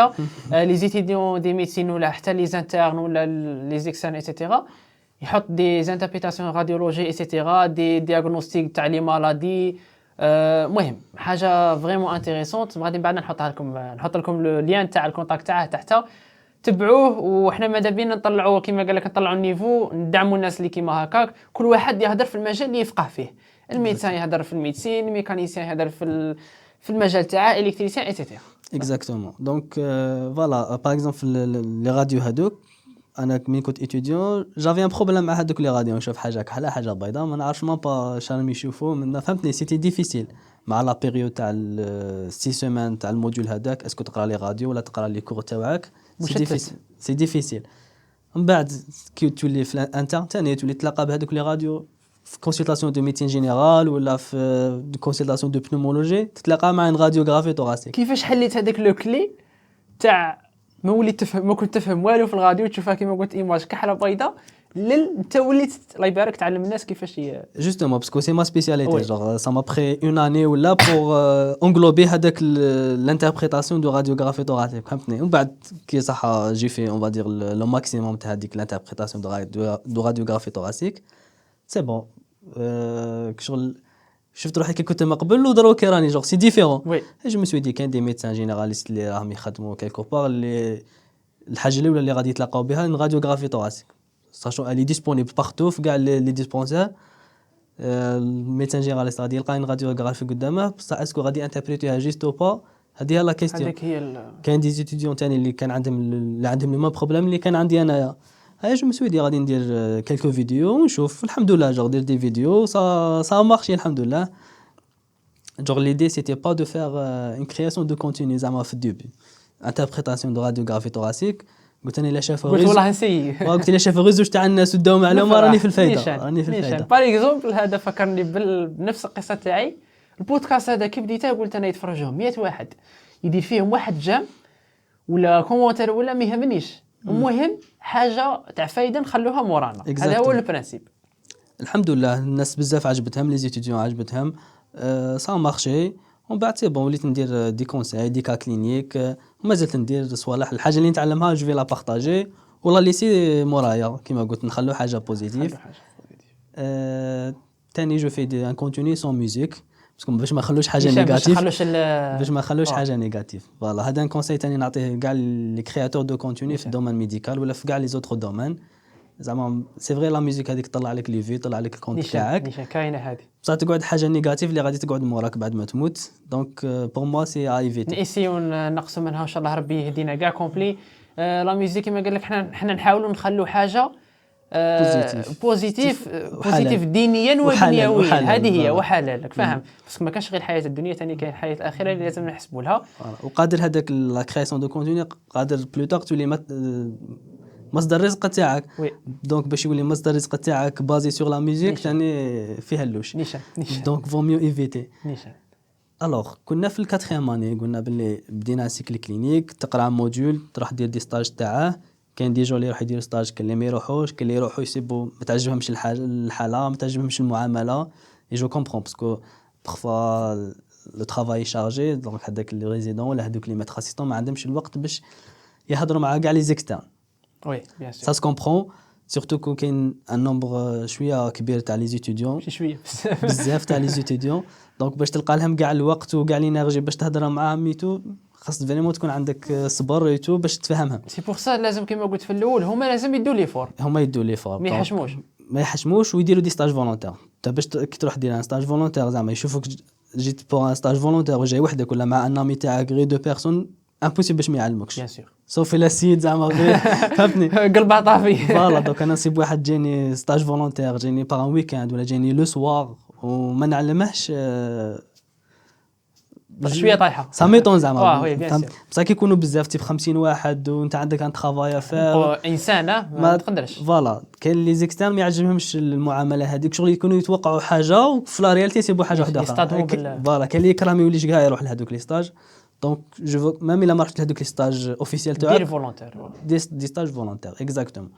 لي زيتيديون دي ميديسين ولا حتى لي زانترن ولا لي زيكسان ايتترا يحط دي زانتربريتاسيون راديولوجي ايتترا دي دياغنوستيك تاع لي مالادي. مهم حاجه فريمون انتريسونت غادي بعد نحط لكم لو لين تاع الكونتاكت تاعه تحت تبعوه. وحنا ماذا بينا نطلعوا كما قال لك نطلعوا النيفو ندعموا الناس اللي كيما هكاك كل واحد يهضر في المجال اللي يفقه فيه. الميدسان يهضر في الميديسين الميكانيسيان يهضر في المجال تاعه الكتريسيان ايتترا. اكزاكتومون دونك فوالا باغ اكزومبل لي راديو هذوك انا ملي كنت ايتيديون جافي ان بروبليم مع هذوك لي راديو نشوف حاجه كحله حاجه بيضاء ما نعرفش ما با شنو يشوفوا من فهمتني سيتي ديفيسيل مع لا بيريود تاع 6 سيمين تاع الموديول هذاك اسكو تقرا لي راديو ولا تقرا لي كور تاعك سي ديفيسيل. من بعد كي تولي في الانترنت ثاني تولي تلاقى بهذوك لي راديو في كونسلطاسيون دو ميديسين جينيرال ولا في كونسلطاسيون دو بنومولوجي تتلاقى مع ان راديوغرافي توراسيك. كيفاش حليت هذاك لو كلي تاع ما وليت تفهم ما كنت تفهم والو في الراديو تشوفها كيما قلت ايماج كحله بيضاء انت وليت الله يبارك تعلم الناس كيفاش هي جوستومون باسكو سي ما سبيسياليتي جونغ سا ما بري اون اني ولا بور انغلوبي هذاك لانتربريتاسيون دو راديوغرافي توراسيك فهمتني. ومن بعد كي صح جي في اون فادير لو ماكسيموم تاع هذيك لانتربريتاسيون دو راديوغرافي توراسيك سي بون شغل شفت روحي كي كنت ما قبل ودروك راني جونغ سي ديفيرون. جو مي سوي دي كاين دي ميدسان جينيراليست اللي راهم يخدموا كيلكو بار اللي الحاجه الاولى اللي غادي يتلاقاو بها الراديوغرافي توراسيك ساشون الي ديسپونيبل بارتو في كاع لي ديسبونسير. الميدسان جينيراليست غادي يلقى الراديوغرافي قدامه بصح اسكو غادي انتربريتيها جيست او با هذه هي لا كيستيون. هذيك هي كاين دي زيتيديون ثاني اللي كان عندهم لي ميم بروبليم اللي كان عندي انايا. هاي جو مسوي غادي ندير كلكو فيديو ونشوف الحمد لله جو ندير دي فيديو سا مارشي الحمد لله. جور ليدي سيتي با دو فير اون كرياسيون دو كونتوني زعما في الديبي انتربريتاسيون دو راديوغرافي توراسيك قلت انا لا شاف قلت والله نسي قلت لا شاف غزوج تاع الناس وداو معلومه راني في الفايده راني في الفايده. باغ اكزومبل هذا فكرني بنفس القصه تاعي البودكاست هذا كي بديته قلت انا يتفرجوه 100 واحد يدير فيهم واحد جام ولا كومونتير ولا ما يهمنيش المهم حاجه تاع فايده نخلوها مورانا. هذا هو البرانسيب. الحمد لله الناس بزاف عجبتهم لي زيتيديون عجبتهم سا مارشي. ومن بعد سي بون وليت ندير دي كونساي دي كا كلينيك وما زلت ندير صوالح الحاجه اللي نتعلمها جو في لا بارطاجي والله لي سي مورايا كيما قلت نخلو حاجه بوزيتيف. ثاني جو في دي ان كونتوني سون ميوزيك باسكو باش ما نخلوش حاجه نيجاتيف باش ما نخلوش حاجه نيجاتيف. فوالا هذا ان كونساي ثاني نعطيه كاع لي كرياتور دو كونتوني في الدومين ميديكال ولا في كاع لي زوتر دومين. زعما سي فري لا ميوزيك هذيك طلع لك لي في طلع لك الكونت تاعك نيشان كاينه هذه بصح تقعد حاجه نيجاتيف اللي غادي تقعد موراك بعد ما تموت. دونك بور موا سي ايفيت نسيو نقصوا منها ان شاء الله ربي يهدينا كاع كومبلي لا ميوزيك كما قال لك حنا نحاولوا نخلوا حاجه بوزيتيف دينيا ودنيويا. هذه هي وحلال فاهم، بس ما كانش غير الحياه الدنيا، ثاني كاين الحياه الاخره اللي لازم نحسبوا لها. وقادر هذاك لا كرياسيون دو كونتوني قادر بلوتار تولي مصدر الرزق تاعك. دونك باش يولي مصدر الرزق تاعك بازي سور لا ميوزيك ثاني فيها اللوش. دونك فو ميو ايفيتي. الوغ كنا في الكاتريام اني قلنا باللي بدينا سيكل كلينيك، تقرا موديول تروح دير دي ستاج تاعه. كاين دي جو اللي يروح يديروا ستاج، كاين اللي ما يروحوش، كاين اللي يروحوا يسيبوا ما تعجبهمش الحاله، ما تعجبهمش المعامله. اي جو كومبرون باسكو بارفوا لو ترافاي شارجي، دونك هذاك لي ريزيدون ولا هذوك لي ميتر اسيستون ما عندهمش الوقت باش يهضروا مع كاع لي زيكسترن. وي بيان سور سا سو كومبرون، سورتو كون كاين ان نومبر شويه كبير تاع لي زيتيديون، شويه بزاف تاع لي زيتيديون. دونك باش تلقى لهم كاع الوقت وكاع لينيرجي باش تهضر معاهم ميتو، خاص فريمون تكون عندك صبر ايتو باش تفهمهم. سي بور سا لازم كما قلت في الاول هما لازم يدوا لي فور، ما يحشموش ويديروا دي ستاج فولونتير. انت باش كي تروح دير ان ستاج فولونتير زعما يشوفوك جيت بور ان ستاج فولونتير وجاي وحدك ولا مع ان امي تاعك غير دو بيرسون، امبوسيبل باش ما يعلموكش بيان سور، سوف لا سيد زعما غير فهمتني قلب عطافي. فوالا دوك انا نصيب واحد جاني ستاج فولونتير، جاني باغ ان ويكاند ولا جاني لو سوار وما نعلمهش، شويه طايحه ساميطون زعما. بصح كي يكونوا بزاف تيب 50 واحد وانت عندك ان ترافاي فير انسانه ما تقدرش. فوالا كاين لي زيكسترن ما يعجبهمش المعامله هذيك، شغل يكونوا يتوقعوا حاجه وفي لا رياليتي يسيبوا حاجه واحده اخرى. فوالا كاين اللي يكرا ما يوليش كاع يروح لهذوك لي ستاج. دونك جو ميم الا ما رحت لهذوك لي ستاج اوفيسيال تاعك دير فولونتير، دي ستاج فولونتير اكزاكتومون.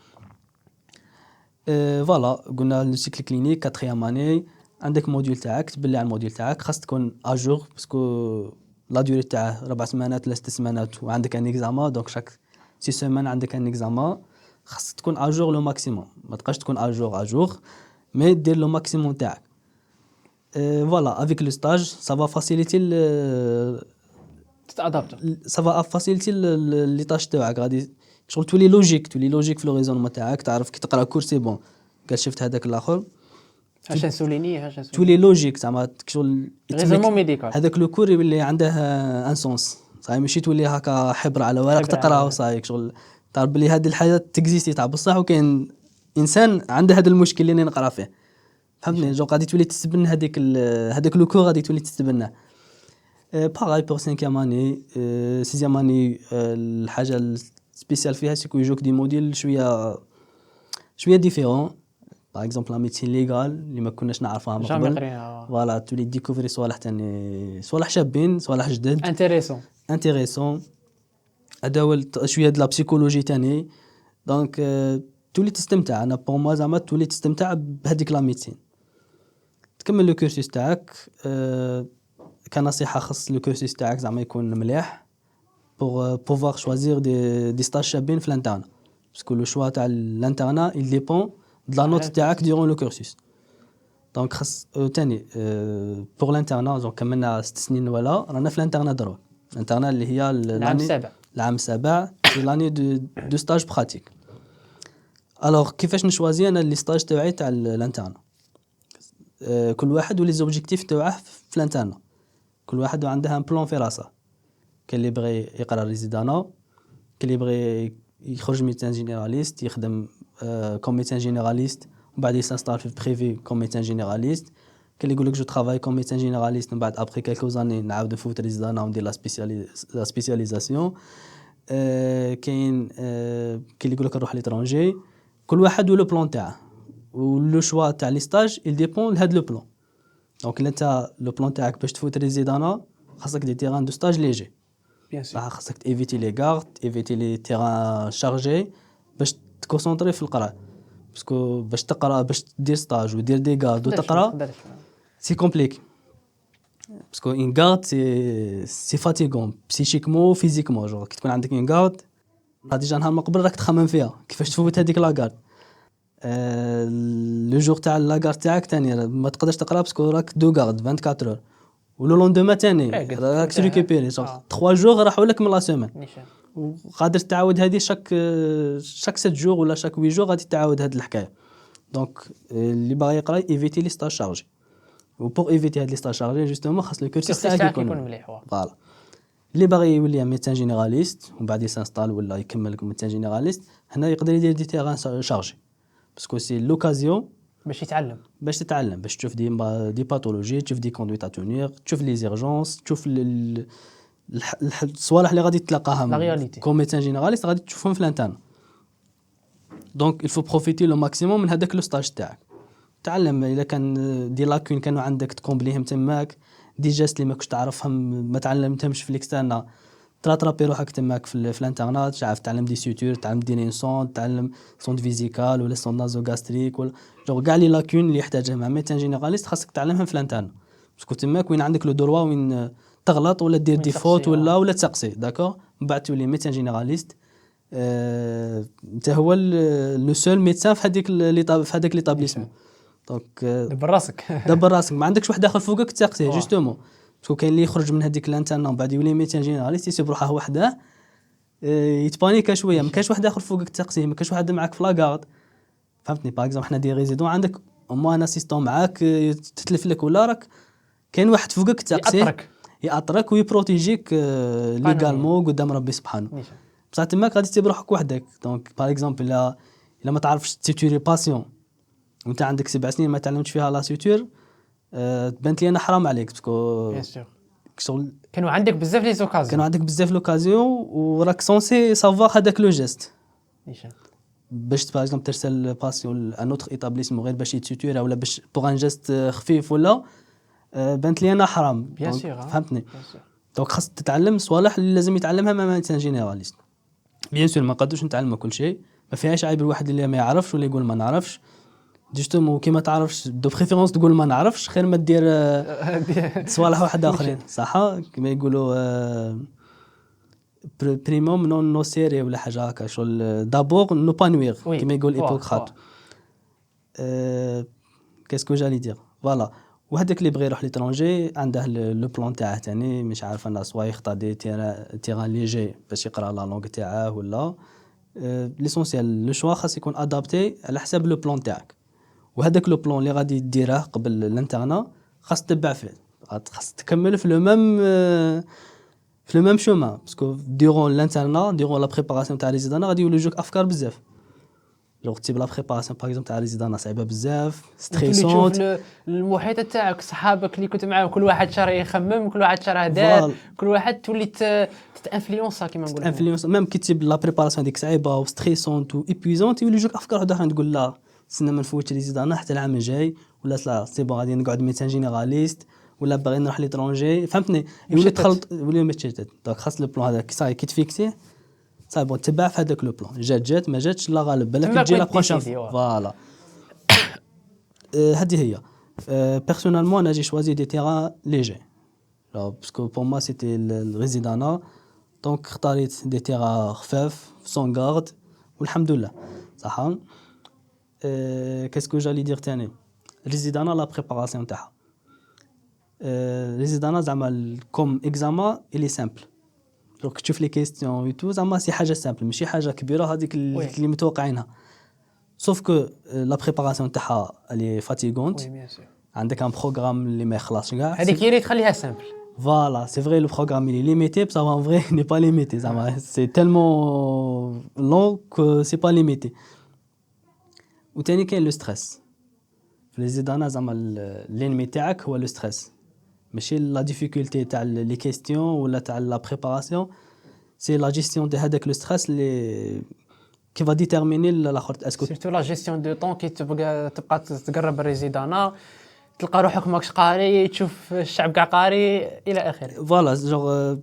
فوالا قلنا لو سيكل كلينيك كاتريام اني، عندك موديول تاعك تبلي على الموديول تاعك، خاص تكون اجور باسكو لا دوري تاعه 4 سمانات ولا 6 سمانات وعندك ان اكزامان. دونك شاك 6 سيمان عندك ان اكزامان، خاص تكون اجور لو ماكسيموم، ما تبقاش تكون اجور مي دير لو ماكسيموم تاعك. فوالا افيك لو ستاج سا فا فاسيليتي تتادابت، سا فا فاسيليتي لي تاش تاعك، غادي شغل تولي لوجيك في لو ريزونمون تاعك، تعرف كي تقرا كور سي بون قال شفت هذاك الاخر عشان سوليني تولي لوجيك زعما شغل ريزونمون ميديكال. هذاك لو كور يولي عنده ان سونس صاي، ماشي تولي هكا حبر على ورق تقراه وصاي شغل تعرف بلي هذه الحاجه تكزيستي تاع بصح، وكاين انسان عنده هذا المشكل اللي نقرا فيه فهمتني. جو غادي تولي تستبن هذاك لو كور غادي تولي تستبناه. باغاي بور سينكيام اني سيزيام اني، الحاجه السبيسيال فيها سيكو يجوك دي موديل شويه ديفيرون. باغ اكزومبل لا ميديسين ليغال اللي ما كناش نعرفوها من قبل، فوالا تولي ديكوفري صوالح ثاني، صوالح شابين، صوالح جدد انتريسون. هذا هو شويه د لا بسيكولوجي ثاني. دونك تولي تستمتع. انا بور موا زعما تولي تستمتع بهذيك لا ميديسين. تكمل لو كورسوس تاعك. كنصيحه خص لو كورسوس تاعك زعما يكون مليح بور بوفوار شوازير دي ستاج شابين في الانترنا، باسكو لو شوا تاع الانترنا il dépend de la note تاعك durant le cursus. دونك خص ثاني بور الانترنا دونك كملنا 6 سنين ولا رانا في الانترنا دروك. الانترنا اللي هي العام السابع في لاني دو ستاج براتيك. الوغ كيفاش نشوازي انا لي ستاج تاعي تاع الانترنا؟ كل واحد ولي زوبجيكتيف تاعه في الانترنا، كل واحد عنده ان بلان في راسه. كاين اللي بغى يقرا ريزيدانا، كاين اللي بغى يخرج ميديسان جينيراليست يخدم كوم ميديسان جينيراليست وبعد يسانستال في بريفي كوم ميديسان جينيراليست. كاين اللي يقول لك جو ترافاي كوم ميديسان جينيراليست من بعد ابري كالكو زاني نعاود نفوت ريزيدانا وندير لا سبيسياليزاسيون. كاين اللي يقول لك نروح ليترونجي. كل واحد ولو بلان تاعه ولو شوا تاع لي ستاج il dépend لهاد لو بلان. دونك انت لو بلان تاعك باش تفوت ريزيدانا خاصك دي تيران دو ستاج ليجي، بيان سور خاصك تيفيتي لي غارد، ايفيتي لي تيران شارجي باش تكونسونطري في القراءه. باسكو باش تقرا باش دير ستاج ودير دي غارد وتقرا سي كومبليك، باسكو ان غارد سي فاتيغون بسيشيكمون فيزيكمون. جو كي تكون عندك ان غارد ديجا نهار من قبل راك تخمم فيها كيفاش تفوت هذيك لا غارد. لو جور تاع لا غارد تاعك ثاني ما تقدرش تقرا باسكو راك دو غارد 24 اور، ولو لوندوما ثاني راك تريكوبيري 3 جور راحوا لك من لا سيمين، وقادر تعاود هذه شاك 7 جور ولا شاك 8 جور غادي تعاود هذه الحكايه. دونك اللي باغي يقرا ايفيتي لي ستاج شارجي، و بور ايفيتي هاد لي ستاج شارجي جوستومون خاص لو كورسوس تاعك يكون مليح. فوالا اللي باغي يولي ميدسان جينيراليست ومن بعد يسانستال ولا يكمل ميدسان جينيراليست، هنا يقدر يدير دي تيران شارجي باسكو سي لوكازيون باش يتعلم. باش تتعلم، باش تشوف دي باثولوجي، تشوف دي كوندويت ا تونير، تشوف لي زيرجونس، تشوف الصوالح اللي غادي تلقاها كوم ميدسان جينيراليست غادي تشوفهم في الانترن. دونك الفو بروفيتي لو ماكسيموم من هذاك لو ستاج تاعك. تعلم الا كان دي لاكون كانوا عندك تكومبليهم تماك، دي جاست اللي ما كنتش تعرفهم ما تعلمتهمش في الاكسترنا، تراترابي روحك تماك في الانترنت، تعرف تعلم دي سوتور، تعلم دي سون، تعلم سون فيزيكال ولا سون نازو غاستريك ولا جو كاع لي لاكون اللي يحتاجها مع ميدسان جينيراليست خاصك تعلمهم في الانترن، باسكو تماك وين عندك لو دروا وين تغلط ولا دير دي فوت ولا تسقسي داكور. من بعد تولي ميدسان جينيراليست انت هو لو سول ميدسان في هذاك ليطابليسمون. دونك دبر راسك دبر راسك، ما عندكش واحد اخر فوقك تسقسيه جوستومون، باسكو كاين اللي يخرج من هذيك الانترن ومن بعد يولي ميدسان جينيراليست يسيب روحه وحده يتبانيكا شويه، ما كاينش واحد اخر فوقك تسقسيه، ما كاينش واحد معاك في لاكارد، فهمتني؟ باغ اكزومبل حنا دي ريزيدون عندك اما ان اسيستون معاك تتلف لك ولا راك كاين واحد فوقك تسقسيه يأطرك ويبروتيجيك ليغالمون قدام ربي سبحانه. بصح تماك غادي تسيب روحك وحدك. دونك باغ اكزومبل الا ما تعرفش تسيتوري باسيون وانت عندك 7 سنين ما تعلمتش فيها لا سيتور، تبانت لي انا حرام عليك، باسكو بيان سور كانوا عندك بزاف لي زوكازيون، كانوا عندك بزاف لوكازيون وراك سونسي سافوار هذاك لو جيست باش باغ اكزومبل ترسل باسيون ان اوتر ايتابليسمون غير باش يتسيتورا ولا باش بوغ ان جيست خفيف ولا بانت لي انا حرام. بيان سور فهمتني؟ دونك خاص تتعلم صوالح اللي لازم يتعلمها مع ميدسان جينيراليست. بيان سور ما نقدروش نتعلموا كل شيء، ما فيهاش عيب الواحد اللي ما يعرفش ولا يقول ما نعرفش، جوستومون كي ما تعرفش دو بريفيرونس تقول ما نعرفش خير ما دير صوالح واحد اخرين، صح؟ كما يقولوا بريموم نون نو سيري ولا حاجه هكا، شغل دابور نو با نوير كما يقول ايبوكرات. كاسكو جالي دير فوالا. وهذاك اللي بغى يروح ليترونجي عنده لو بلان تاعه ثاني، مش عارف انا سوا يختار دي تيران ليجي باش يقرا لا لونغ تاعه ولا ليسونسيال لو شوا خاص يكون ادابتي على حساب لو بلان تاعك. وهذاك لو بلان اللي غادي ديره قبل الانترنا خاص تتبع فيه، خاص تكمل في لو ميم شومان، باسكو ديرون الانترنا ديرون لا بريباراسيون تاع ريزيدانا غادي يولوا جوك افكار بزاف. لو تجيب لا بريباراسيون باغ اكزومبل تاع ريزيدانا صعيبه بزاف، ستريسونت، المحيط تاعك صحابك اللي كنت معاهم كل واحد شرا يخمم، كل واحد شرا دار، كل واحد تولي تانفلونسا كيما نقولوا، انفلونس ميم كي تجيب لا بريباراسيون ديك صعيبه وستريسونت و ايبويزونت يولي جوك افكار واحده تقول لا سنة ما نفوتش ريزيدانا حتى العام الجاي، ولا لا سي بون غادي نقعد ميدسان جينيراليست ولا باغي نروح ليترونجي، فهمتني؟ يولي تخلط يولي متشتت. دونك خاص لو بلان هذاك صاي كي تفيكسيه صاي بون تبع في هذاك لو بلان، جات ما جاتش لا غالب بالك تجي لا بروشين فوالا. هذه هي بيرسونالمون انا جي شوازي دي تيران ليجي باسكو بور موا سيتي الريزيدانا، دونك اختاريت دي تيران خفاف سون غارد والحمد لله صح. كاسكو جالي دير تاني ريزيدانا لا بريباراسيون تاعها ريزيدانا زعما كوم اكزامان الي سامبل، دونك تشوف لي كيستيون اي تو زعما سي حاجه سامبل ماشي حاجه كبيره هذيك اللي متوقعينها، سوف كو لا بريباراسيون تاعها الي فاتيغونت، عندك ان بروغرام اللي ما يخلصش كاع، هذيك هي اللي تخليها سامبل. فوالا سي فري لو بروغرام اللي ليميتي بصح ان فري ني با ليميتي، زعما سي تالمون لون كو سي با ليميتي. وثاني كاين لو ستريس في ريزيدانا، زعما لينمي تاعك هو لو ستريس، ماشي لا ديفيكولتي تاع لي كيستيون ولا تاع لا بريباراسيون، سي لا جيستيون دو هذاك لو ستريس اللي كي فا ديتيرميني الاخر اسكو سيرتو لا جيستيون دو طون كي تبقى تقرب الريزيدانا تلقى روحك ماكش قاري، تشوف الشعب كاع قاري الى اخره. فوالا جوغ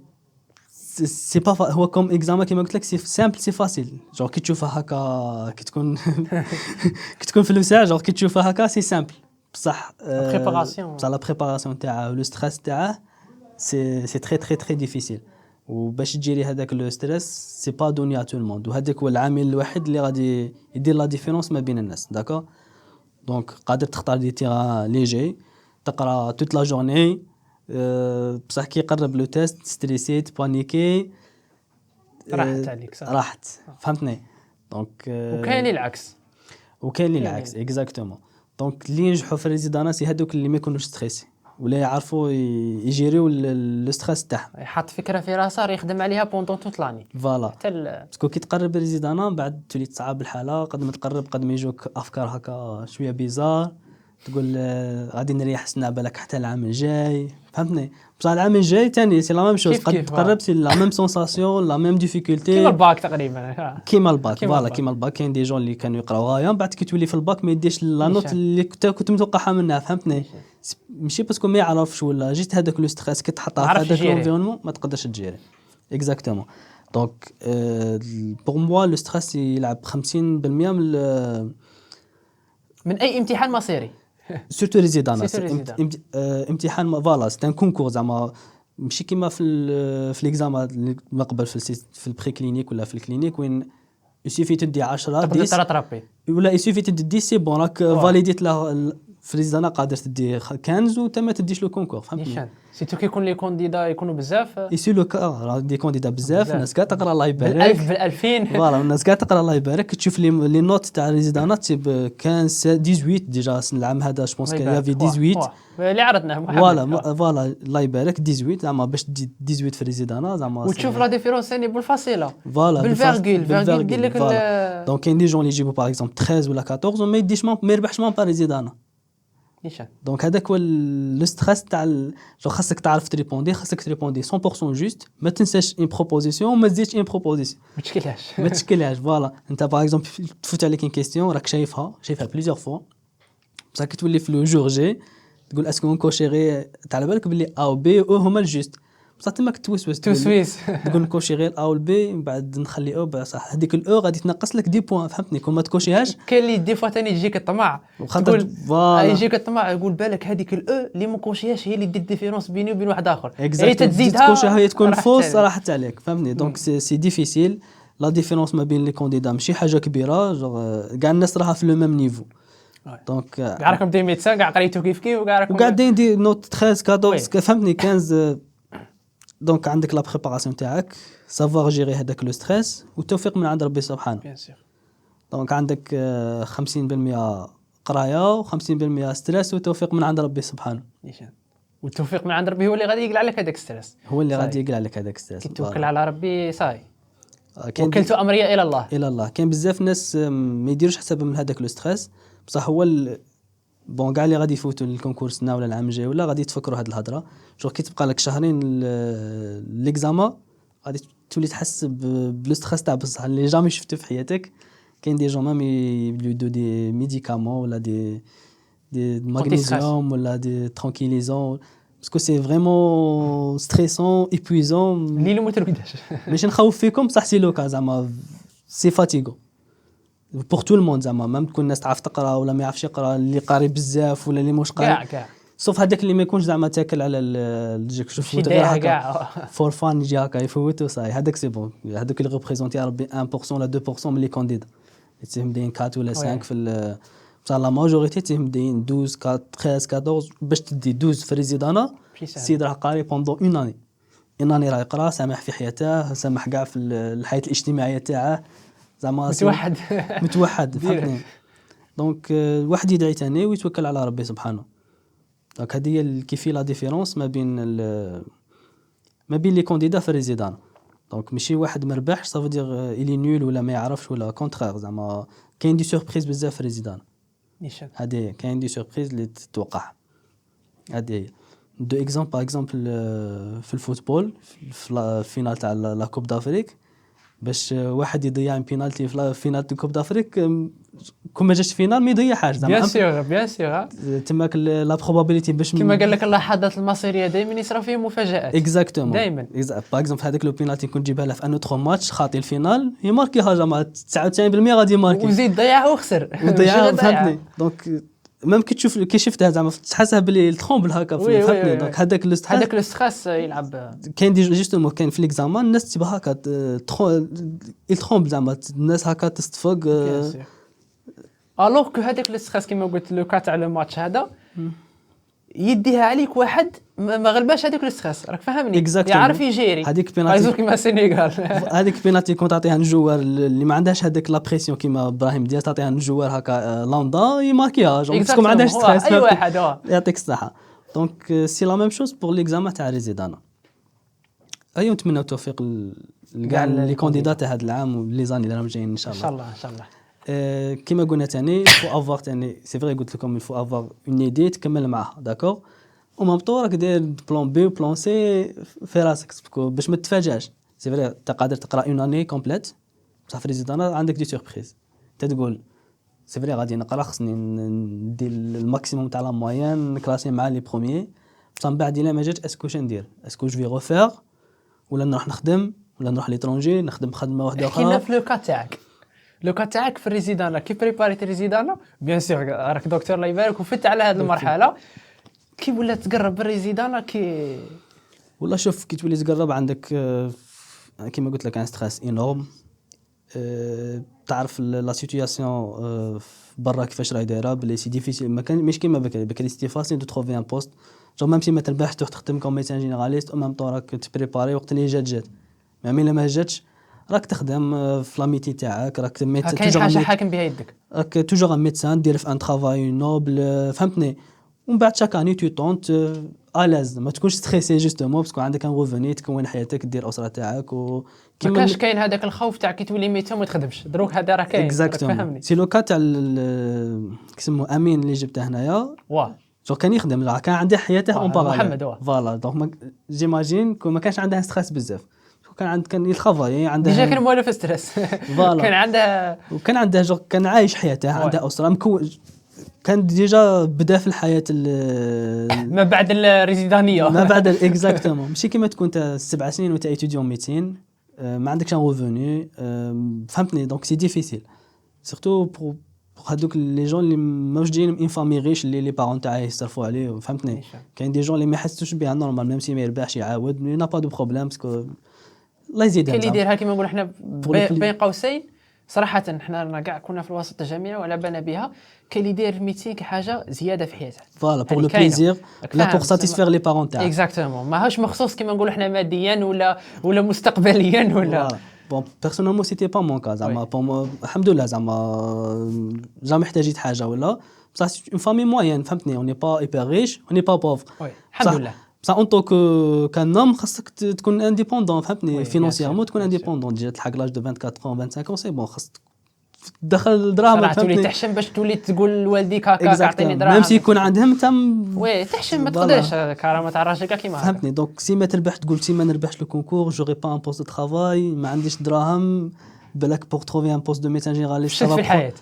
سي با هو كوم اكزامان كيما قلت لك سي سامبل سي فاسيل، جوغ كي تشوفها هكا كي تكون كي تكون في الوسع جوغ كي تشوفها هكا سي سامبل، بصح بريباراسيون بصح لا بريباراسيون تاعه لو ستريس تاعه سي تري تري تري ديفيسيل، وباش تجيري هذاك لو ستريس سي با دوني ا تو الموند، وهذاك هو العامل الوحيد اللي غادي يدير لا ديفيرونس ما بين الناس. داكور دونك قادر تختار دي تيران ليجي تقرا توت لا جورني، بصح كي يقرب لو تيست ستريسيت بانيكي راحت عليك صح، راحت فهمتني. دونك وكاين العكس، وكاين اللي العكس اكزاكتومون. دونك اللي ينجحوا في الريزيدانس هذوك اللي ما يكونوش ستريسي، ولا يعرفوا يجيريو لو ستريس تاعهم. يحط فكره في راسه يخدم عليها بوندون توت لاني. فوالا حتى باسكو كي تقرب ريزيدانا بعد تولي تصعب الحاله، قد ما تقرب قد ما يجوك افكار هكا شويه بيزار، تقول غادي نريح سنه بالك حتى العام الجاي، فهمتني؟ بصح العام الجاي ثاني سي لا ميم شوز، قد تقرب سي لا ميم سونساسيون لا ميم ديفيكولتي كيما الباك تقريبا. كيما الباك فوالا كيما الباك. كاين دي جون اللي كانوا يقراو غايه من بعد كي تولي في الباك ما يديش لا نوت اللي كنت متوقعها منها، فهمتني؟ ماشي باسكو ما يعرفش ولا جيت هذاك لو ستريس كي تحطها في هذاك الانفيرونمون ما تقدرش تجيري. اكزاكتومون. دونك بور موا لو ستريس يلعب 50% من اي امتحان مصيري سورتو ريزيدانا. امتحان فوالا سي ان كونكور زعما ماشي كيما في ليكزاما ما قبل في البري كلينيك ولا في الكلينيك وين يسيفي تدي 10 10 ولا يسيفي تدي سي بون راك فاليديت له في ريزيدانا قادر تدي 15 وانت ما تديش لو كونكور، فهمتني؟ سيتو كيكون لي كونديدا يكونوا بزاف يسي لو راه دي كونديدا بزاف، الناس كاع تقرا الله يبارك بالالف بالالفين فوالا الناس كاع تقرا الله يبارك، تشوف لي نوت تاع ريزيدانا تيب 15 18 ديجا العام هذا جو بونس كيافي 18 اللي عرضناه فوالا الله يبارك 18 زعما باش تدي 18 في ريزيدانا زعما وتشوف لا ديفيرونس ثاني بالفاصله فوالا بالفيرغول دير لك. دونك كاين دي جون اللي يجيبوا باغ اكزومبل 13 ولا 14 وما يديش ما يربحش با ريزيدانا. دونك هذاك هو لو ستريس تاع خاصك تعرف تريبوندي، خاصك تريبوندي 100% جوست، ما تنساش اون بروبوزيسيون وما تزيدش اون بروبوزيسيون ما تشكلهاش فوالا. انت باغ اكزومبل تفوت عليك ان كيستيون راك شايفها بليزيور فوا، بصح كي تولي في لو جور جي تقول اسكو نكوشي غير على بالك بلي ا و بي او هما الجوست، بصح تماك توسوس تقول نكوشي غير ا و بي من بعد نخلي او بصح هذيك الاو غادي تنقص لك 10 بوان، فهمتني؟ كون ما تكوشيهاش كاين اللي دي فوا ثاني يجيك الطمع تقول يجيك الطمع يقول بالك هذيك الاو اللي ما كوشيهاش هي اللي دير الديفيرونس بيني وبين واحد اخر، هي تزيدها تكوشيها هي تكون فوس راحت عليك، فهمتني؟ دونك سي ديفيسيل لا ديفيرونس ما بين لي كونديدا ماشي حاجه كبيره، كاع الناس راها في لو ميم نيفو. دونك كاع راكم دي ميدسان كاع قريتو كيف وكاع راكم وقاعدين دي نوت 13 14 فهمتني 15. دونك عندك لا بريباراسيون تاعك سافوار جيري هذاك لو ستريس والتوفيق من عند ربي سبحانه. دونك عندك 50% قرايه و50% ستريس والتوفيق من عند ربي سبحانه. والتوفيق من عند ربي هو اللي غادي يقلع لك هذاك ستريس، هو اللي غادي يقلع لك هذاك ستريس. كي توكل على ربي صاي وكلت امري الى الله. كاين بزاف ناس ما يديروش حساب من هذاك لو ستريس، بصح هو بون كاع اللي غادي يفوتوا للكونكور السنه ولا العام الجاي ولا غادي يتفكروا هذه الهضره. جو كي تبقى لك شهرين ليكزاما غادي تولي تحس بلو ستريس تاع بصح اللي جامي شفته في حياتك. كاين دي جون مام يدو دي ميديكامون ولا دي ماغنيزيوم ولا دي ترانكيليزون باسكو سي فريمون ستريسون ايبويزون. اللي ما ترقدش ماشي نخوف فيكم بصح سي لوكا زعما سي فاتيغو بور تو الموند، زعما ما تكون الناس تعرف تقرا ولا ما يعرفش يقرا، اللي قاري بزاف ولا اللي مش قاري كاع سوف هذاك اللي ما يكونش زعما تاكل على الجيك شوف غير هكا فور فان يجي هكا يفوتو صاي هذاك سي بون. هذوك اللي ريبريزونتي ربي 1% ولا 2% من لي كانديدا تيهم داين 4 ولا 5 في بصح لا ماجوريتي تيهم داين 12 13 14 باش تدي 12 في ريزيدانا. السيد راه قاري بوندون اون اني راه يقرا سامح في حياته، سامح كاع في الحياه الاجتماعيه تاعه، زعما متوحد فهمتني؟ دونك الواحد يدعي ثاني ويتوكل على ربي سبحانه. دونك هذه هي كيفي لا ديفيرونس ما بين لي كونديدا في ريزيدان. دونك ماشي واحد مربحش صافو دير الي نول ولا ما يعرفش ولا كونترير، زعما كاين دي سوربريز بزاف في ريزيدان. هذه كاين دي سوربريز اللي تتوقع. هذه دو اكزامبل باغ اكزامبل في الفوتبول في الفينال تاع لا كوب دافريك باش واحد يضيع بينالتي في فينال كوب دافريك كون ما جاش فينال ما يضيعهاش زعما بيان سيغ تماك لا بروبابيليتي باش كما قال لك اللحظات المصيريه دائما يصرا فيهم مفاجات. اكزاكتومون دائما باغ اكزومبل هذاك لو بينالتي كنت تجيبها له في ان اوتر ماتش خاطي الفينال يماركيها زعما 99% غادي يماركي وزيد ضيعها وخسر فهمتني؟ دونك ميم كي تشوف كي شفتها زعما تحسها بلي الترومبل هكا فهمتني؟ دونك هذاك لو ستريس يلعب. كاين دي جوستومون كاين في ليكزامان الناس تبقى هكا الترومبل زعما الناس هكا تصفق الوغ كو هذاك لو ستريس كيما قلت لو كا تاع لو ماتش هذا يديها عليك واحد ما غلباش هذاك لو ستريس، راك فاهمني؟ يعرف يجيري هذيك بيناتي كيما السنغال هذيك بيناتي كنت تعطيها للجوار اللي ما عندهاش هذاك لا بريسيون كيما ابراهيم دياز، تعطيها للجوار هكا لوندا يماركيها باسكو ما عندهاش ستريس. اي واحد يعطيك الصحه. دونك سي لا ميم شوز بور ليكزامان تاع ريزيدانا. ايوا نتمنى التوفيق لكاع لي كانديدا تاع هذا العام ولي زاني اللي راهم جايين ان شاء ان الله. شاء الله ان شاء الله. كيما قلنا تاني فو افوار تاني سي فري قلت لكم فو افوار اون ايدي تكمل معاها داكور، و مام طو راك داير بلان بي وبلان سي في راسك باش ما تتفاجاش. سي فري انت قادر تقرا اون اني كومبليت بصح في ريزيدانا عندك دي سوربريز، انت تقول سي فري غادي نقرا خصني ندير الماكسيموم تاع لا موين نكلاسي مع لي بروميي، بصح من بعد الا ما جاتش اسكو واش ندير، اسكو جو في غوفير ولا نروح نخدم ولا نروح ليترونجي نخدم خدمه واحده اخرى. حكينا في لو كا تاعك، لو كا تاعك في الريزيدانا كي بريباريتي ريزيدانا بيان سور راك دكتور الله يبارك وفت على هذه المرحله كي ولا تقرب بالريزيدانا كي والله شوف كي تولي تقرب عندك كيما قلت لك ان ستريس انورم. تعرف لا سيتوياسيون برا كيفاش راهي دايره بلي سي ديفيسيل ما كان مش كيما بكري سيتي فاسيل دو تروفي ان بوست جو ميم سي ما تربحش تروح تخدم كوم ميدسان جينيراليست او ميم طون راك تبريباري وقت اللي جات مي الا ما جاتش راك تخدم في لاميتي تاعك راك ميدسان كاين حاجه حاكم بها يدك راك توجور ان ميدسان دير في ان ترافاي نوبل فهمتني. ومن بعد شاك اني تو طونت الاز ما تكونش ستريسي جوستومون باسكو عندك ان روفوني تكون حياتك دير الاسره تاعك ما كاينش كاين هذاك الخوف تاع كي تولي ميتة وما تخدمش دروك هذا راه كاين فهمني. سي لو كا تاع كيسمو امين اللي جبته هنايا واه جو كان يخدم راه كان عنده حياته اون باراليل محمد فوالا دونك جيماجين كون ما كانش عنده ستريس بزاف كان يترافاي عنده ديجا كان موالف ستريس كان عنده وكان عنده جو كان عايش حياته عنده اسره مكون كان ديجا بدا في الحياه ما بعد الريزيدانيه ما بعد اكزاكتومون ماشي كيما تكون انت 7 سنين وانت ايتيديون ميديسين ما عندكش ان ريفوني فهمتني. دونك سي ديفيسيل سورتو بور هذوك لي جون اللي ماوش جايين من فامي ريش اللي لي بارون تاعه يصرفوا عليه فهمتني. كاين دي جون اللي ما يحسوش بها نورمال ميم سي ما يربحش يعاود مي نا با دو بروبليم باسكو الله يزيدها. كاين اللي يديرها كيما نقولوا حنا بين قوسين صراحه حنا كاع كنا في الوسط الجامعي ولا بنا بها كاين اللي يدير الميتين كحاجه زياده في حياته فوالا بور لو بليزير لا بور ساتيسفير لي بارون تاعك اكزاكتومون ماهوش مخصوص كيما نقولوا حنا ماديا ولا مستقبليا ولا بون بيرسونيلمون سيتي با مون كا زعما الحمد لله زعما جامي احتاجيت حاجه ولا بصح اون فامي موين فهمتني اوني با ايبر ريش اوني با بوفر الحمد لله بصح اون طوك كان نوم خاصك تكون انديبوندون فهمتني فينونسييرمون تكون انديبوندون ديجا تلحق لاج دو 24 25 سي بون خاصك تدخل الدراهم فهمتني تولي تحشم باش تولي تقول لوالديك هكا اعطيني دراهم ميم سي يكون عندهم تم وي تحشم ما تقدرش كرامه تاع راجل كيما فهمتني. دونك سي ما تربح تقول سي ما نربحش لو كونكور جوغي با ان بوست دو ترافاي ما عنديش دراهم بالك بور تروفي ان بوست دو ميدسان جينيراليست في الحياه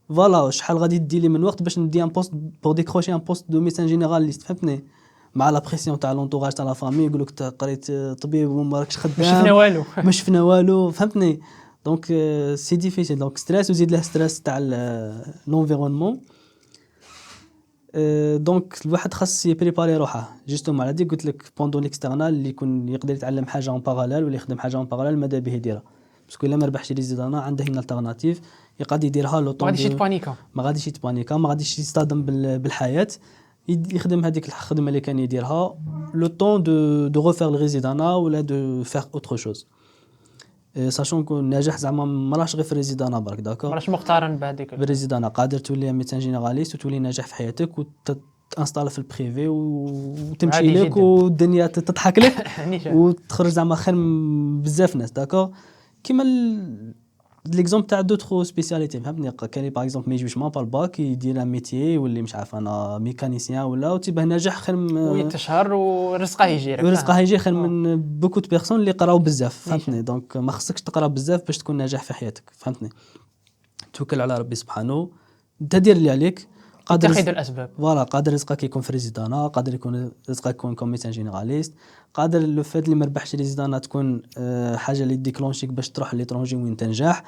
فوالا شحال غادي دير لي من وقت باش ندي ان بوست بور ديكروشي ان بوست دو ميدسان جينيراليست فهمتني مع لا بريسيون تاع لونطوراج تاع لا فامي يقول لك قريت طبيب وما راكش خدام ما شفنا والو ما شفنا والو فهمتني. دونك سي ديفيسيل دونك ستريس وزيد له ستريس تاع لونفيرونمون دونك الواحد خاص يبريباري روحه جوستومون على دي قلت لك بوندون اكسترنال اللي يكون يقدر يتعلم حاجه اون باراليل ولا يخدم حاجه اون باراليل ماذا به يديرها باسكو الا ما ربحش ريزيدانا عنده هنا التيرناتيف يقدر يديرها لو طون ما غاديش يتبانيكا ما غاديش يصطدم بالحياه يخدم هذيك الخدمه اللي كان يديرها لو طون دو ريفير الريزيدانا ولا دو فير اوتر شوز ساشون كون ناجح زعما ما راهش غير في ريزيدانا برك داكور ما راهش مقترن بهذيك بريزيدانا قادر تولي ميدسان جينيراليست وتولي ناجح في حياتك وتانستال في البريفي وتمشي لك والدنيا تضحك لك وتخرج زعما خير بزاف ناس داكور كيما ليكزومبل تاع دوطخ سبيسياليتي فهمتني كاين باغ اكزومبل ما يجيبش ما بالباك يدير ان ميتيي واللي مش عارف انا ميكانيسيان ولا وتبه ناجح خير ويتشهر ورزقه يجي خير من بوكو دو بيرسون اللي قراو بزاف فهمتني. دونك ما خصكش تقرا بزاف باش تكون ناجح في حياتك فهمتني. توكل على ربي سبحانه انت دير اللي عليك قادر تاخذ الاسباب فوالا قادر رزقك يكون في ريزيدانا قادر يكون رزقك يكون كوم ميدسان جينيراليست قادر لو فات اللي ما ربحش ريزيدانا تكون حاجه اللي ديكلونشيك باش تروح ليترونجي وين تنجح